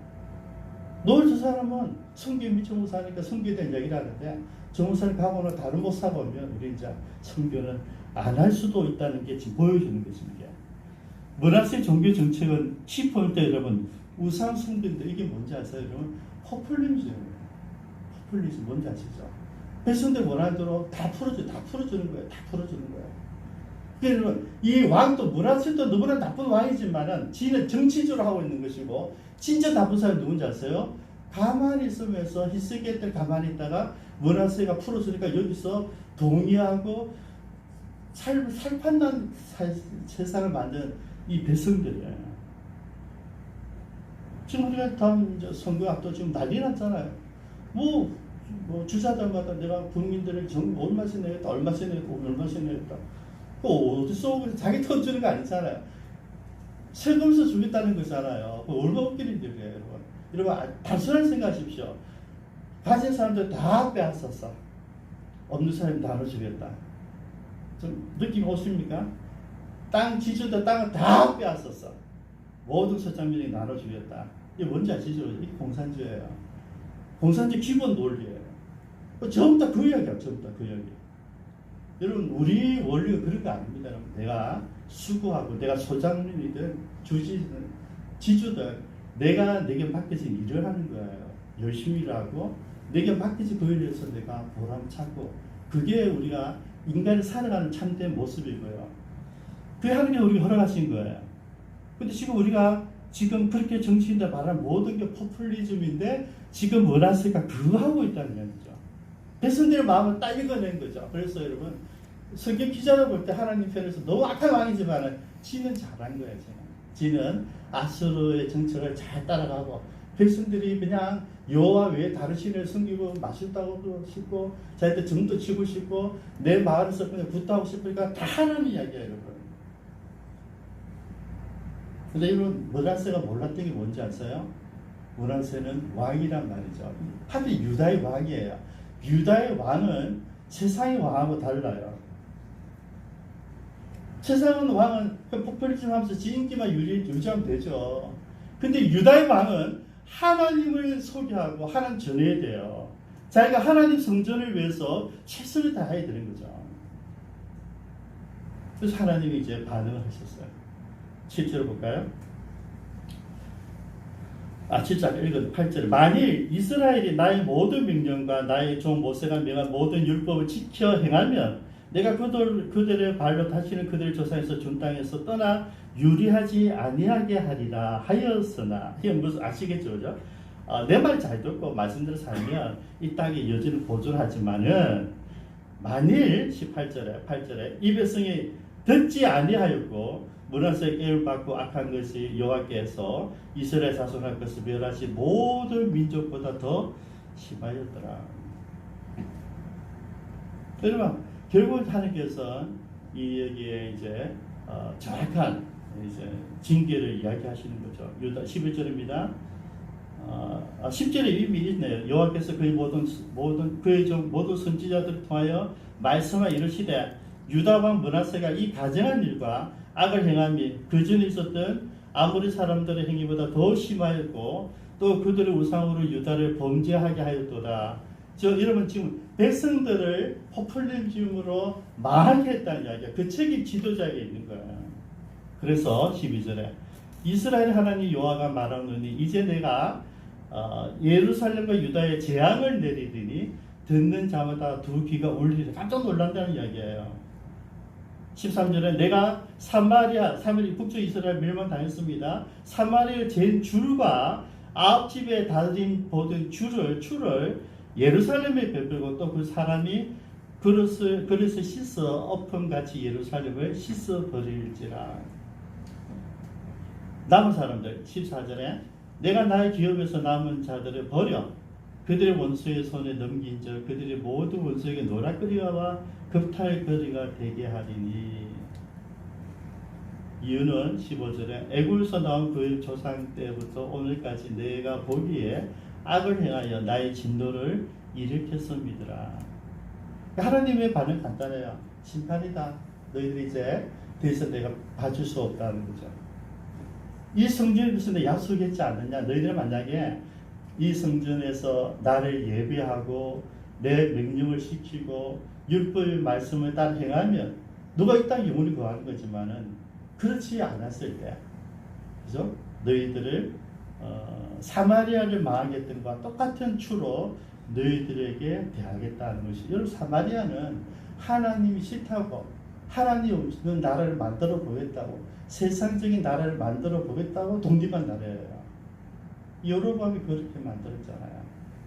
너 저 사람은 성교에 미쳐 못 사니까 성교에 대한 이야기를 하는데 저 목사님 가고는 다른 목사 보면 우리 이제 성교는 안 할 수도 있다는 게 지금 보여주는 것입니다. 므낫세 종교 정책은 10% 여러분 우상 숭배인데 이게 뭔지 아세요? 여러분 포퓰리즘이에요. 포퓰리즘 뭔지 아시죠? 백성들 원하는 대로 다 풀어주는 거예요. 다 풀어주는 거예요. 그러니까 이 왕도 므낫세도 너무나 나쁜 왕이지만은 지는 정치적으로 하고 있는 것이고 진짜 나쁜 사람이 누군지 아세요? 가만히 있으면서 히스기야 때 가만히 있다가 므낫세가 풀어주니까 여기서 동의하고 살판난 세상을 만든 이 백성들이에요. 지금 우리가 다음 선거 앞도 지금 난리 났잖아요. 뭐 주자들마다 내가 국민들을 얼마씩 내겠다, 얼마씩 내겠다. 그 어디서 자기 돈 주는 거 아니잖아요. 세금서 주겠다는 거잖아요. 그 얼마 웃기는데 그래요, 여러분. 단순한 생각하십시오. 가진 사람들 다 빼앗았어. 없는 사람이 나눠주겠다. 좀 느낌 오십니까? 땅 지주들 땅을 다 빼앗았어. 모든 서장면이 나눠주겠다. 이게 뭔지 아시죠? 이게 공산주의예요. 공산주의 기본 논리예요. 전부 다 그 이야기야. 전부 다 그 이야기. 여러분 우리 원리가 그런 거 아닙니다. 여러분. 내가 수고하고 내가 소장님이든 주지든 지주든 내가 내게 맡겨진 일을 하는 거예요. 열심히 일하고 내게 맡겨진 그 일에서 내가 보람차고 그게 우리가 인간이 살아가는 참된 모습이고요. 그게 하느님 우리가 허락하신 거예요. 근데 지금 우리가 지금 그렇게 정치인들 말하는 모든 게 포퓰리즘인데 지금 원하세가 그거 하고 있다는 얘기죠. 백성들의 마음을 딱 읽어낸 거죠. 그래서 여러분 성경 기자를 볼 때 하나님 편에서 너무 악한 왕이지만 지는 잘한 거예요. 지는 아수르의 정책을 잘 따라가고 백성들이 그냥 여호와 외에 다른 신을 섬기고 맛있다고도 싶고 자기들 정도 치고 싶고 내 마을에서 그냥 굿하고 싶으니까 다 하나님 이야기예요. 여러분. 근데 이런 문하세가 몰랐던 게 뭔지 아세요? 문하세는 왕이란 말이죠. 하필 유다의 왕이에요. 유다의 왕은 세상의 왕하고 달라요. 세상의 왕은 포퓰리즘 하면서 지 인기만 유지하면 되죠. 근데 유다의 왕은 하나님을 소개하고 하나님 전해야 돼요. 자기가 하나님 성전을 위해서 최선을 다해야 되는 거죠. 그래서 하나님이 이제 반응을 하셨어요. 7절 볼까요? 7절 읽어도 8절. 만일 이스라엘이 나의 모든 명령과 나의 종 모세가 명한 모든 율법을 지켜 행하면 내가 그들의 발로 다시는 그들의 조상에서 준 땅에서 떠나 유리하지 아니하게 하리라 하였으나 이게 무슨 아시겠죠? 그죠? 내 말 잘 듣고 말씀대로 살면 이 땅에 여전히 보존하지만은 만일 8절에 이 백성이 듣지 아니하였고 문하세 깨울 받고 악한 것이 여호와께서 이스라엘 자손할 것을 멸하신 모든 민족보다 더 심하였더라. 여러분 결국 하나님께서 이 여기에 이제 정확한 이제 징계를 이야기하시는 거죠. 유다 11절입니다. 10절에 이미 있네요. 여호와께서 그의 모든 선지자들을 통하여 말씀하 이르시되 유다 왕 므낫세가 이 가증한 일과 악을 행함이 그 전에 있었던 아모리 사람들의 행위보다 더 심하였고 또 그들의 우상으로 유다를 범죄하게 하였도다. 여러분 지금 백성들을 포퓰리즘으로 망하게 했다는 이야기야. 그 책임 지도자에게 있는 거야. 그래서 12절에 이스라엘 하나님 여호와가 말하노니 이제 내가 예루살렘과 유다에 재앙을 내리더니 듣는 자마다 두 귀가 울리리라. 깜짝 놀란다는 이야기예요. 13절에 내가 사마리아 북쪽 이스라엘 멸망당했습니다. 사마리아의 잰 줄과 9집에 달린 모든 줄을 예루살렘에 베풀고 또 그 사람이 그릇을 씻어 엎음같이 예루살렘을 씻어 버릴지라. 남은 사람들 14절에 내가 나의 기업에서 남은 자들을 버려 그들의 원수의 손에 넘긴 자 그들의 모든 원수에게 노략거리와 겁탈거리가 되게 하리니. 이유는 15절에 애굽에서 나온 그 조상 때부터 오늘까지 내가 보기에 악을 행하여 나의 진노를 일으켰음이더라. 하나님의 반응 간단해요. 심판이다. 너희들이 이제 더 이상 내가 봐줄 수 없다는 거죠. 이 성전에 무슨 내 약속했지 않느냐. 너희들 만약에 이 성전에서 나를 예배하고 내 명령을 지키고 율법의 말씀을 따라 행하면 누가 이 땅에 영원히 거하는 거지만은 그렇지 않았을 때, 그죠? 너희들을 사마리아를 망하게 했던 것과 똑같은 추로 너희들에게 대하겠다는 것이. 여러분 사마리아는 하나님이 싫다고 하나님은 나라를 만들어 보겠다고 세상적인 나라를 만들어 보겠다고 독립한 나라예요. 여로보암이 그렇게 만들었잖아요.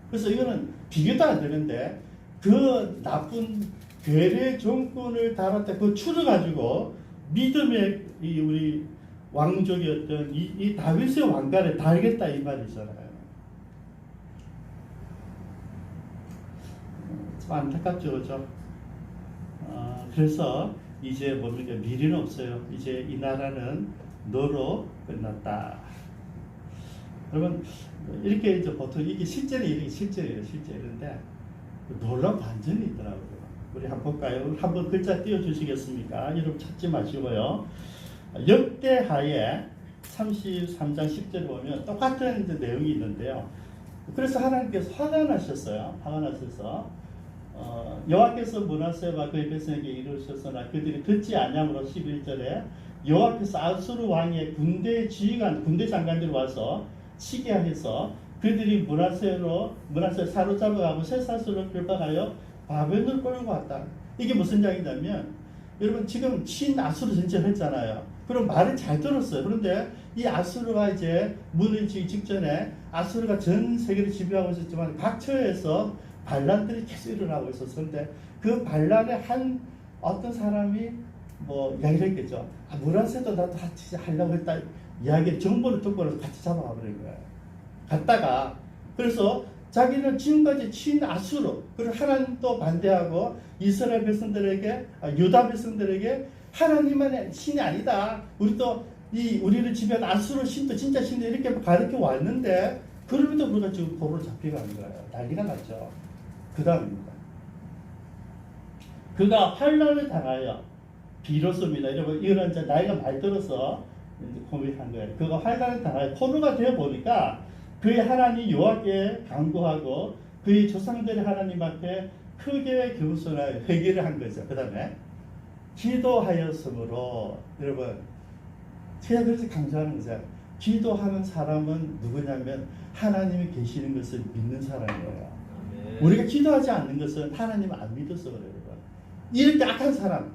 그래서 이거는 비교도 안 되는데 그 나쁜 괴뢰 정권을 달았다 그 추를 가지고 믿음의 이 우리 왕족이었던 이 다윗의 왕가를 달겠다 이 말이잖아요. 좀 안타깝죠, 그죠? 그래서 이제 뭡니까 미래는 없어요. 이제 이 나라는 너로 끝났다. 여러분 이렇게 이제 보통 이게 실제로 이게 실제예요, 실제인데 놀라운 반전이 있더라고요. 우리 한번 볼까요? 한번 글자 띄워주시겠습니까? 여러분 찾지 마시고요. 역대하에 33장 10절에 보면 똑같은 이제 내용이 있는데요. 그래서 하나님께서 화가 나셨어요. 화가 나셔서 여호와께서 므낫세와 그의 백성에게 이르셨으나 그들이 듣지 아니함으로 11절에 여호와께서 아수르 왕의 군대 지휘관, 군대 장관들이 와서 치게 해서 그들이 므낫세를 사로잡아가고 셋사수를 결박하여 바벨론을 끌고 왔다. 이게 무슨 이야기냐면 여러분 지금 친아수르 전쟁을 했잖아요. 그럼 말을 잘 들었어요. 그런데 이 아수르가 이제 무너지기 직전에 아수르가 전 세계를 지배하고 있었지만 각 처에서 반란들이 계속 일어나고 있었어. 그런데 그 반란에 한 어떤 사람이 뭐 이야기를 했겠죠. 므낫세도 나도 같이 하려고 했다. 이야기를 정보를 듣고 나서 같이 잡아가 버린 거예요. 갔다가 그래서 자기는 지금까지 친아수르 그리고 하나님도 반대하고 이스라엘 백성들에게 유다 백성들에게 하나님만의 신이 아니다. 우리를 지배한 아수르 신도 진짜 신도 이렇게 가르쳐 왔는데 그럼에도 불구하고 지금 포로로 잡혀가는 거예요. 난리가 났죠. 그 다음입니다. 그가 환난을 당하여 비로소입니다. 여러분 이거는 이제 나이가 많이 들어서 고백한 거예요. 그가 환난을 당하여 포로가 되어 보니까 그의 하나님 여호와께 간구하고 그의 조상들의 하나님 앞에 크게 겸손하여 회개를 한 거죠. 그 다음에 기도하였으므로 여러분 제가 그래서 강조하는 거죠. 기도하는 사람은 누구냐면 하나님이 계시는 것을 믿는 사람이에요. 우리가 기도하지 않는 것은 하나님을 안 믿어서 그래요. 이렇게 악한 사람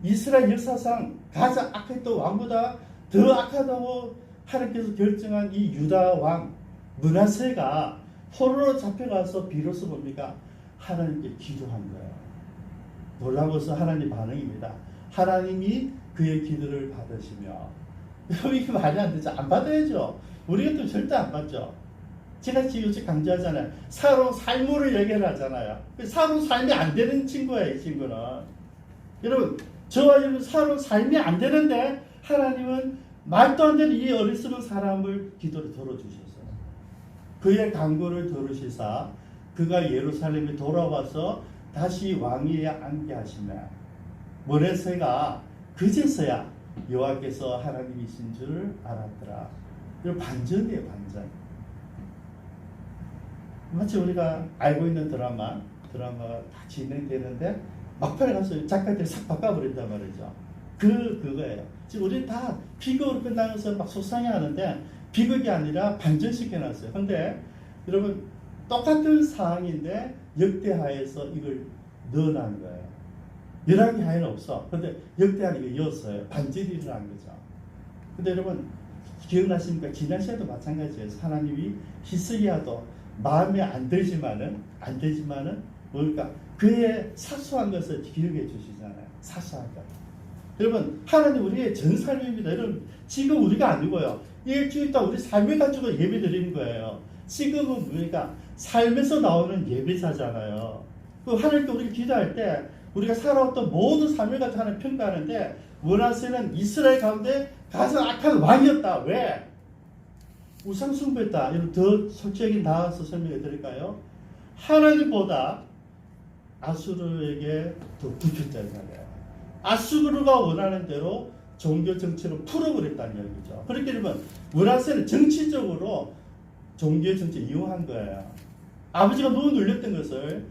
이스라엘 역사상 가장 악했던 왕보다 더 악하다고 하나님께서 결정한 이 유다 왕 므낫세가 포로로 잡혀가서 비로소 뭡니까? 하나님께 기도한 거예요. 놀라워서 하나님 반응입니다. 하나님이 그의 기도를 받으시며 이게 말이 안 되죠. 안 받아야죠. 우리 같으면 절대 안 받죠. 제가 지금 요즘 강조하잖아요. 사로 삶으로 얘기를 하잖아요. 사로 삶이 안 되는 친구예요. 이 친구는. 여러분 저와 여러분 사로 삶이 안 되는데 하나님은 말도 안 되는 이 어리석은 사람을 기도를 들어주셨어요. 그의 간구를 들으시사 그가 예루살렘에 돌아와서 다시 왕위에 앉게 하시며 므낫세가 그제서야 여호와께서 하나님이신 줄 알았더라. 이거 반전이에요. 반전. 마치 우리가 알고 있는 드라마가 다 진행되는데 막판에 가서 작가들이 싹 바꿔버린단 말이죠. 그거예요. 지금 우리 다 비극으로 끝나면서 막 속상해하는데 비극이 아니라 반전시켜놨어요. 근데 여러분 똑같은 상황인데 역대하에서 이걸 넣어놓은 거예요. 열왕기 하에는 없어. 근데 역대하는 이거 이었어요. 반전이 일어난 거죠. 근데 여러분 기억나십니까? 지난 시간도 마찬가지예요. 하나님이 히스기야도 마음에 안 들지만은 뭘까? 그의 사소한 것을 기억해 주시잖아요. 사소한 것. 여러분 하나님 우리의 전 삶입니다. 여러분 지금 우리가 아니고요. 일주일 동안 우리 삶을 가지고 예배 드리는 거예요. 지금은 우리가 삶에서 나오는 예배자잖아요. 그 하나님께 우리가 기도할 때 우리가 살아왔던 모든 삶을 가지고 하나님 평가하는데 므낫세는 이스라엘 가운데 가장 악한 왕이었다. 왜? 우상 숭배했다. 여러분 더 솔직하게 나와서 설명해 드릴까요? 하나님보다 아수르에게 더 굽혔다는 거예요. 아수르가 원하는 대로 종교 정치로 풀어버렸다는 얘기죠. 그렇게 되면 므낫세는 정치적으로 종교 정치 이용한 거예요. 아버지가 너무 눌렸던 것을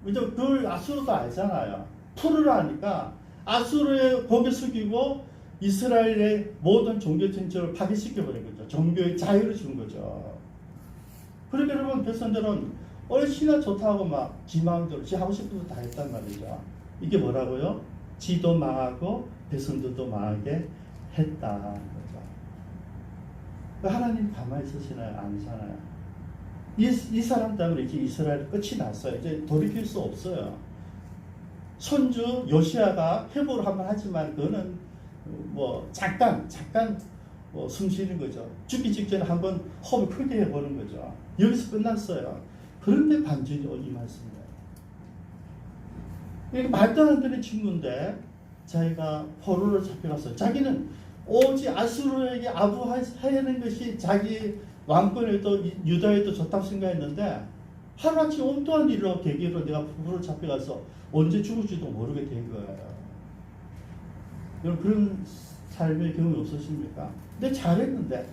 이제 그걸 아수르도 알잖아요. 풀으라 하니까 아수르의 고개 숙이고 이스라엘의 모든 종교 정치를 파괴시켜버린 거죠. 종교의 자유를 준 거죠. 그렇게 여러분 백성들은 얼씨나 좋다고 막 지 마음대로 지 하고 싶은 거 다 했단 말이죠. 이게 뭐라고요? 지도 망하고 백성들도 망하게 했다 거죠. 하나님 가만히 있으시나요? 아니잖아요. 이 사람 때문에 이제 이스라엘 끝이 났어요. 이제 돌이킬 수 없어요. 손주 요시아가 회복을 한번 하지만 그거는 뭐 잠깐 숨 쉬는 거죠. 죽기 직전에 한번 호흡을 크게 해보는 거죠. 여기서 끝났어요. 그런데 반전이 임했습니다. 이게 말도 안 되는 친구인데 자기가 포로로 잡혀갔어요. 자기는 오직 아수르에게 아부하는 것이 자기 왕권에도 유다에도 좋다고 생각했는데 하루아침 엉뚱한 일로 계기로 내가 포로로 잡혀가서 언제 죽을지도 모르게 된 거예요. 여러분 그런 삶의 경험이 없으십니까? 근데 잘했는데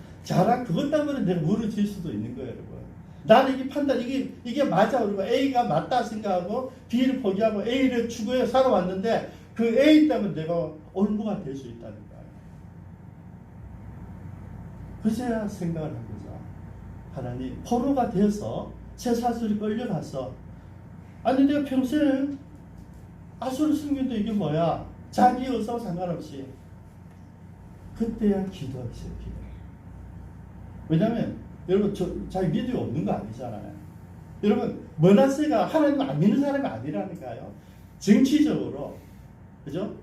그것 때문에 내가 무너질 수도 있는 거예요, 여러분. 나는 이게 판단, 이게 맞아. 그리고 A가 맞다 생각하고 B를 포기하고 A를 추구해 살아왔는데 그 A 때문에 내가 올무가 될 수 있다는 거예요. 그제야 생각을 한 거죠. 하나님, 포로가 되어서 쇠사슬이 끌려가서 아니 내가 평소에 아수르 승리도 이게 뭐야? 자기 의사와 상관없이 그때야 기도하기 시작해요. 왜냐하면 여러분 자기 믿음이 없는 거 아니잖아요. 여러분 머나세가 하나님 안 믿는 사람이 아니라니까요. 정치적으로 그죠?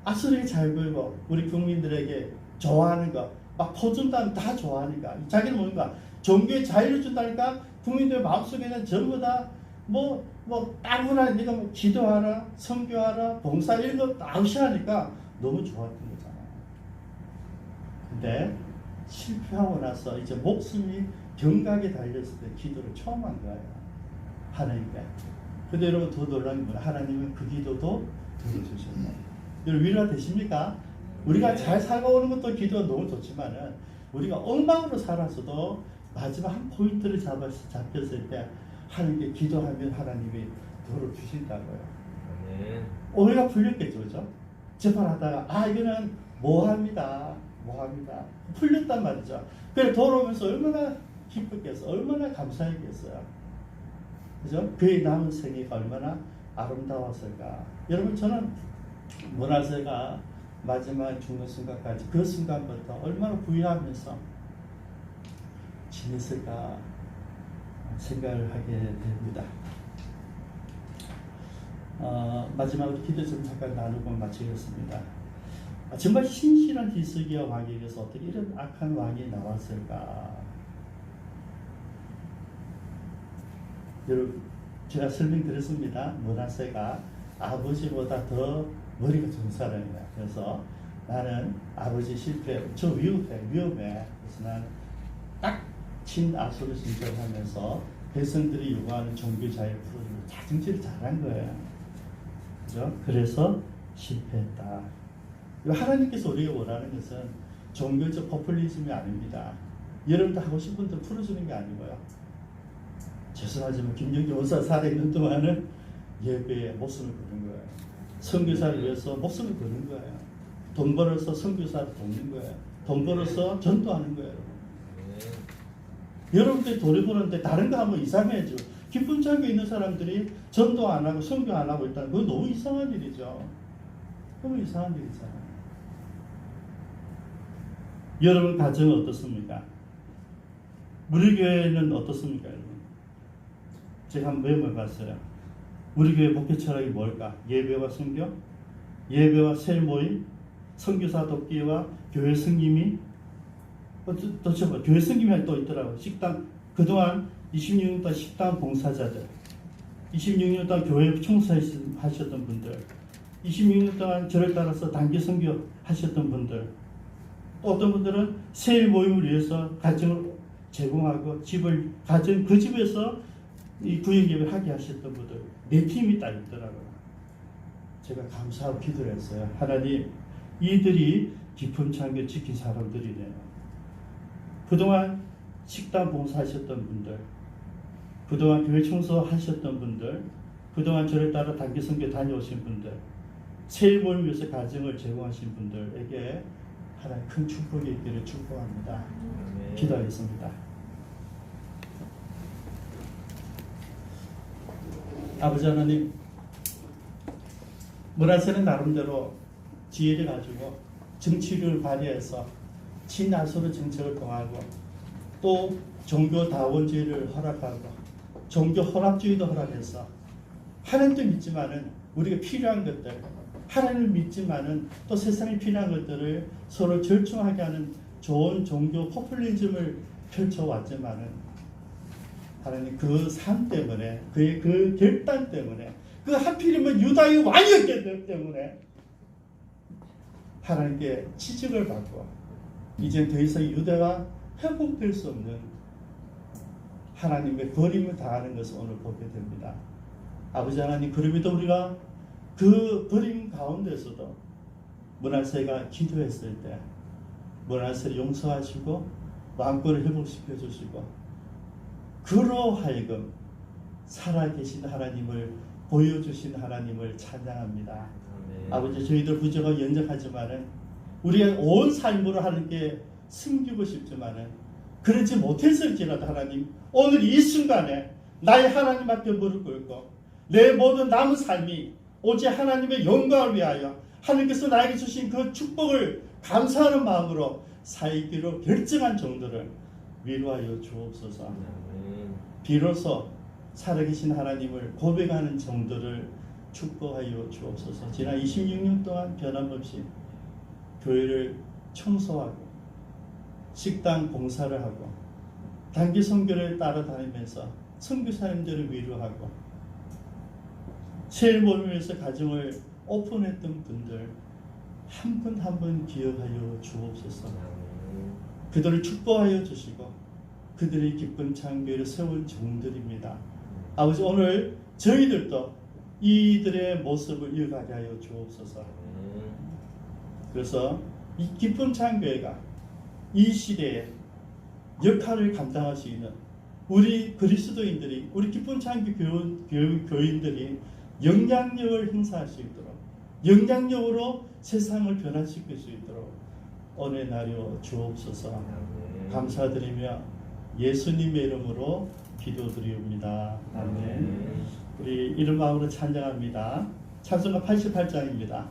아수르에 잘 보이고 우리 국민들에게 좋아하는 거 막 퍼준다면 다 좋아하니까 자기는 뭔가 종교의 자유를 준다니까 국민들 마음속에는 전부 다 아무나 네가 뭐 기도하라, 선교하라, 봉사 이런 거 아우시하니까 너무 좋았던 거잖아요. 근데 실패하고 나서 이제 목숨이 경각에 달렸을 때 기도를 처음 한 거예요. 하나님께. 근데 여러분 더 놀라운 건 하나님은 그 기도도 들어주셨네요. 여러분 위로가 되십니까? 우리가 잘 살아오는 것도 기도가 너무 좋지만은 우리가 엉망으로 살아서도 마지막 한 포인트를 잡혔을 때 하나님께 기도하면 하나님이 도를 주신다고요. 오해가 풀렸겠죠, 그죠? 재판하다가 이거는 모함이다. 풀렸단 말이죠. 그래 돌아오면서 얼마나 기쁘겠어, 얼마나 감사했겠어요, 그죠? 그의 남은 생애가 얼마나 아름다웠을까. 여러분 저는 모나세가 마지막 죽는 순간까지 그 순간부터 얼마나 부유하면서 지냈을까 생각을 하게 됩니다. 마지막으로 기도 좀 잠깐 나누고 마치겠습니다. 정말 신실한 히스기야 왕에게서 어떻게 이런 악한 왕이 나왔을까? 여러분 제가 설명드렸습니다. 모나세가 아버지보다 더 머리가 좋은 사람이다. 그래서 나는 아버지 실패, 저 위험해. 그래서 나는 딱 친아수르 정책을 하면서 백성들이 요구하는 종교 자유 풀어주고 다 정치를 잘한 거예요. 그죠? 그래서 실패했다. 하나님께서 우리가 원하는 것은 종교적 포퓰리즘이 아닙니다. 여러분도 하고 싶은 대로 풀어주는 게 아니고요. 죄송하지만 김정기 원사 살아있는 동안은 예배에 목숨을 거는 거예요. 선교사를 위해서 목숨을 거는 거예요. 돈 벌어서 선교사를 돕는 거예요. 돈 벌어서 전도하는 거예요. 여러분들이 돈을 버는데 다른 거 하면 이상해져. 기쁜 창에 있는 사람들이 전도 안 하고 선교 안 하고 있다는 건 너무 이상한 일이죠. 너무 이상한 일이잖아요. 여러분 가정은 어떻습니까? 우리 교회는 어떻습니까, 여러분? 제가 한번 메모해봤어요. 우리 교회 목회 철학이 뭘까? 예배와 선교, 예배와 셀 모임, 선교사 돕기와 교회 승김이, 또 교회 승김이 또 있더라고요. 식당, 그동안 26년 동안 식당 봉사자들, 26년 동안 교회 총사하셨던 분들, 26년 동안 저를 따라서 단기 선교 하셨던 분들, 또 어떤 분들은 셀 모임을 위해서 가정을 제공하고 그 집에서 이 구역 예배를 하게 하셨던 분들, 네 팀이 딱 있더라고요. 제가 감사하고 기도를 했어요. 하나님, 이들이 깊은 창에 지킨 사람들이네요. 그동안 식당 봉사하셨던 분들, 그동안 교회 청소하셨던 분들, 그동안 저를 따라 단기 선교 다녀오신 분들, 세일 모임 위해서 가정을 제공하신 분들에게 하나님 큰 축복이 있기를 축복합니다. 기도하겠습니다. 아버지 하나님, 모나세는 나름대로 지혜를 가지고 정치를 발휘해서 친아수르 정책을 통하고 또 종교다원주의를 허락하고 종교 혼합주의도 허락해서 하나님도 믿지만은 우리가 필요한 것들, 하나님을 믿지만은 또 세상에 필요한 것들을 서로 절충하게 하는 좋은 종교 포퓰리즘을 펼쳐왔지만은 하나님 그 삶 때문에, 그의 그 결단 때문에, 그 하필이면 유다의 왕이었기 때문에 하나님께 지적을 받고 이제 더 이상 유다가 회복될 수 없는 하나님의 버림을 당하는 것을 오늘 보게 됩니다. 아버지 하나님, 그럼에도 우리가 그 버림 가운데서도 므낫세가 기도했을 때 므낫세를 용서하시고 왕권을 회복시켜 주시고 그로 하여금 살아계신 하나님을 보여주신 하나님을 찬양합니다. 아버지, 저희들 부족하고 연약하지만은 우리가 온 삶으로 하나님께 숨기고 싶지만은 그러지 못했을지라도 하나님, 오늘 이 순간에 나의 하나님 앞에 무릎 꿇고 내 모든 남은 삶이 오직 하나님의 영광을 위하여 하나님께서 나에게 주신 그 축복을 감사하는 마음으로 살기로 결정한 정도를 위로하여 주옵소서. 비로소 살아계신 하나님을 고백하는 정도를 축복하여 주옵소서. 지난 26년 동안 변함없이 교회를 청소하고 식당 봉사를 하고 단기 선교를 따라다니면서 선교사님들을 위로하고 세일 모임을 위해서 가정을 오픈했던 분들 한 분 한 분 기억하여 주옵소서. 그들을 축복하여 주시고 그들이 기쁜 창교회를 세운 종들입니다. 아버지, 오늘 저희들도 이들의 모습을 이어가게 하여 주옵소서. 그래서 이 기쁜 창교회가 이 시대에 역할을 감당할 수 있는 우리 그리스도인들이, 우리 기쁜 창교 교인들이 영향력을 행사할 수 있도록, 영향력으로 세상을 변화시킬 수 있도록 은혜 나려 주옵소서. 감사드리며 예수님의 이름으로 기도드리옵니다. 아멘. 우리 이런 마음으로 찬양합니다. 찬송가 88장입니다.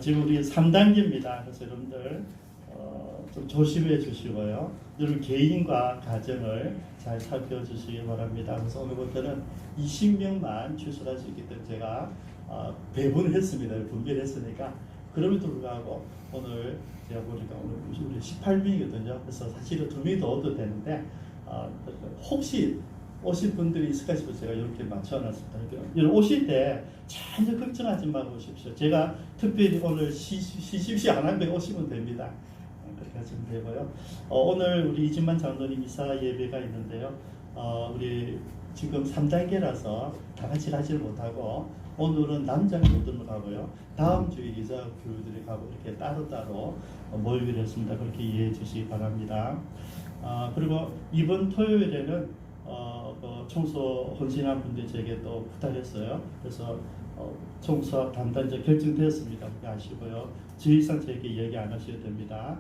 지금 우리 3단계입니다. 그래서 여러분들 좀 조심해 주시고요. 여러분 개인과 가정을 잘 살펴주시기 바랍니다. 그래서 오늘부터는 20명만 출석할 수 있기 때문에 제가 배분을 했습니다. 분배를 했으니까. 그럼에도 불구하고 오늘 제가 보니까 오늘 우리 18명이거든요. 그래서 사실은 2명이 더 얻어도 되는데 혹시 오실 분들이 있을까 싶어서 제가 이렇게 맞춰놨습니다. 여러분 오실 때 전혀 걱정하지 말고 오십시오. 제가 특별히 오늘 시십시 안 하면 오시면 됩니다. 그렇게 하시면 되고요. 오늘 우리 이진만 장로님 이사 예배가 있는데요. 우리 지금 3단계라서 다 같이 가지를 못하고 오늘은 남자 교우들만 가고요. 다음 주에 여자 교우들이 가고 이렇게 따로따로 모이기로 했습니다. 그렇게 이해해 주시기 바랍니다. 그리고 이번 토요일에는 그 청소 헌신한 분들이 제게 또 부탁했어요. 그래서 청소학 담당자 결정되었습니다. 그렇게 아시고요. 주의상 저에게 얘기 안 하셔도 됩니다.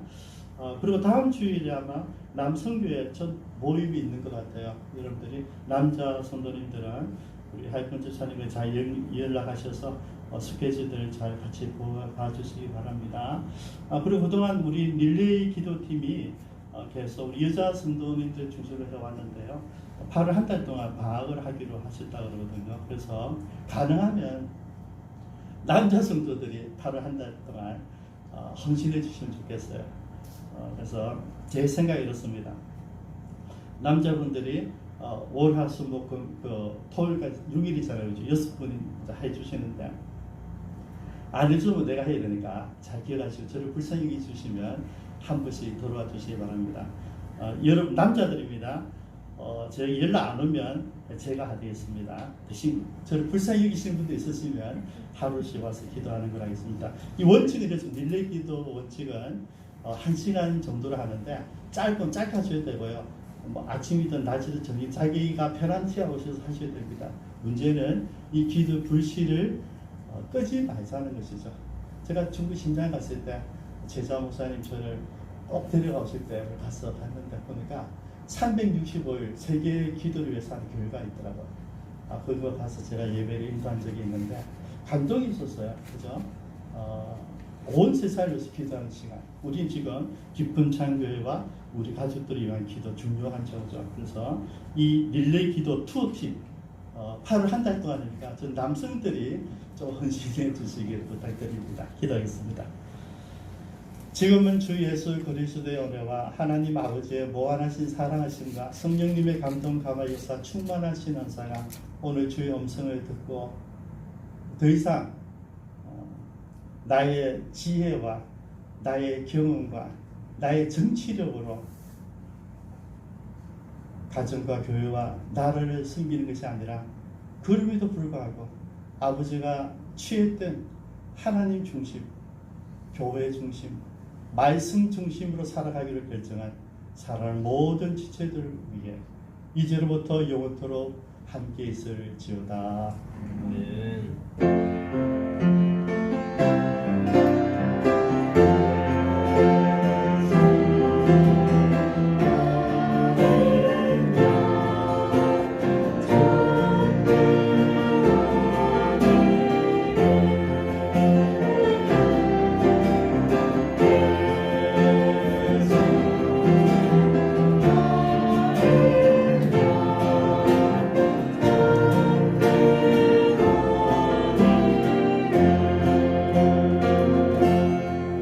그리고 다음 주일에 아마 남성교회 첫 모임이 있는 것 같아요. 여러분들이 남자 성도님들은 우리 하이픈 집사님과 잘 연락하셔서 스케줄들을 잘 같이 봐주시기 바랍니다. 그리고 그동안 우리 릴레이 기도팀이 계속 우리 여자 성도님들 중심으로 해왔는데요. 8월 한 달 동안 방학을 하기로 하셨다 그러거든요. 그래서 가능하면 남자 성도들이 8월 한 달 동안 헌신해 주시면 좋겠어요. 그래서 제 생각이 이렇습니다. 남자분들이 월화수목금 토요일까지 6일이잖아요. 6분이 해주시는데 안 해주면 내가 해야 되니까 잘 기억하시고 저를 불쌍히 여기주시면 한 분씩 들어와 주시기 바랍니다. 여러분 남자들입니다. 제가 연락 안 오면 제가 하겠습니다. 대신 저를 불쌍히 여기시는 분도 있으시면 하루씩 와서 기도하는 걸 하겠습니다. 이 원칙은 그래서 릴레이 기도 원칙은 1시간 정도로 하는데 짧게 하셔야 되고요. 뭐 아침이든 낮이든 자기가 편한 티 하셔서 하셔야 됩니다. 문제는 이 기도 불씨를 끄지 말자는 것이죠. 제가 중국 신장 갔을 때 제자 목사님 저를 꼭 데려가실 때 가서 봤는데 보니까 365일 세계 기도를 위해서 하는 교회가 있더라고요. 그거 가서 제가 예배를 인도한 적이 있는데 감동이 있었어요. 그죠? 온 세상을 위해서 기도하는 시간. 우리 지금 깊은 창교회와 우리 가족들을 위한 기도 중요한 저죠. 그래서 이 릴레이 기도 투어팀 8월 한 달 동안이니까 전 남성들이 좀 헌신해 주시길 부탁드립니다. 기도하겠습니다. 지금은 주 예수 그리스도의 은혜와 하나님 아버지의 무한하신 사랑하심과 성령님의 감동 감화 역사 충만하신 은사가 오늘 주의 음성을 듣고 더 이상 나의 지혜와 나의 경험과 나의 정치력으로 가정과 교회와 나라를 섬기는 것이 아니라 그럼에도 불구하고 아버지가 취했던 하나님 중심, 교회 중심, 말씀 중심으로 살아가기를 결정한 사랑하는 모든 지체들을 위해 이제로부터 영원토록 함께 있을지어다. 아멘.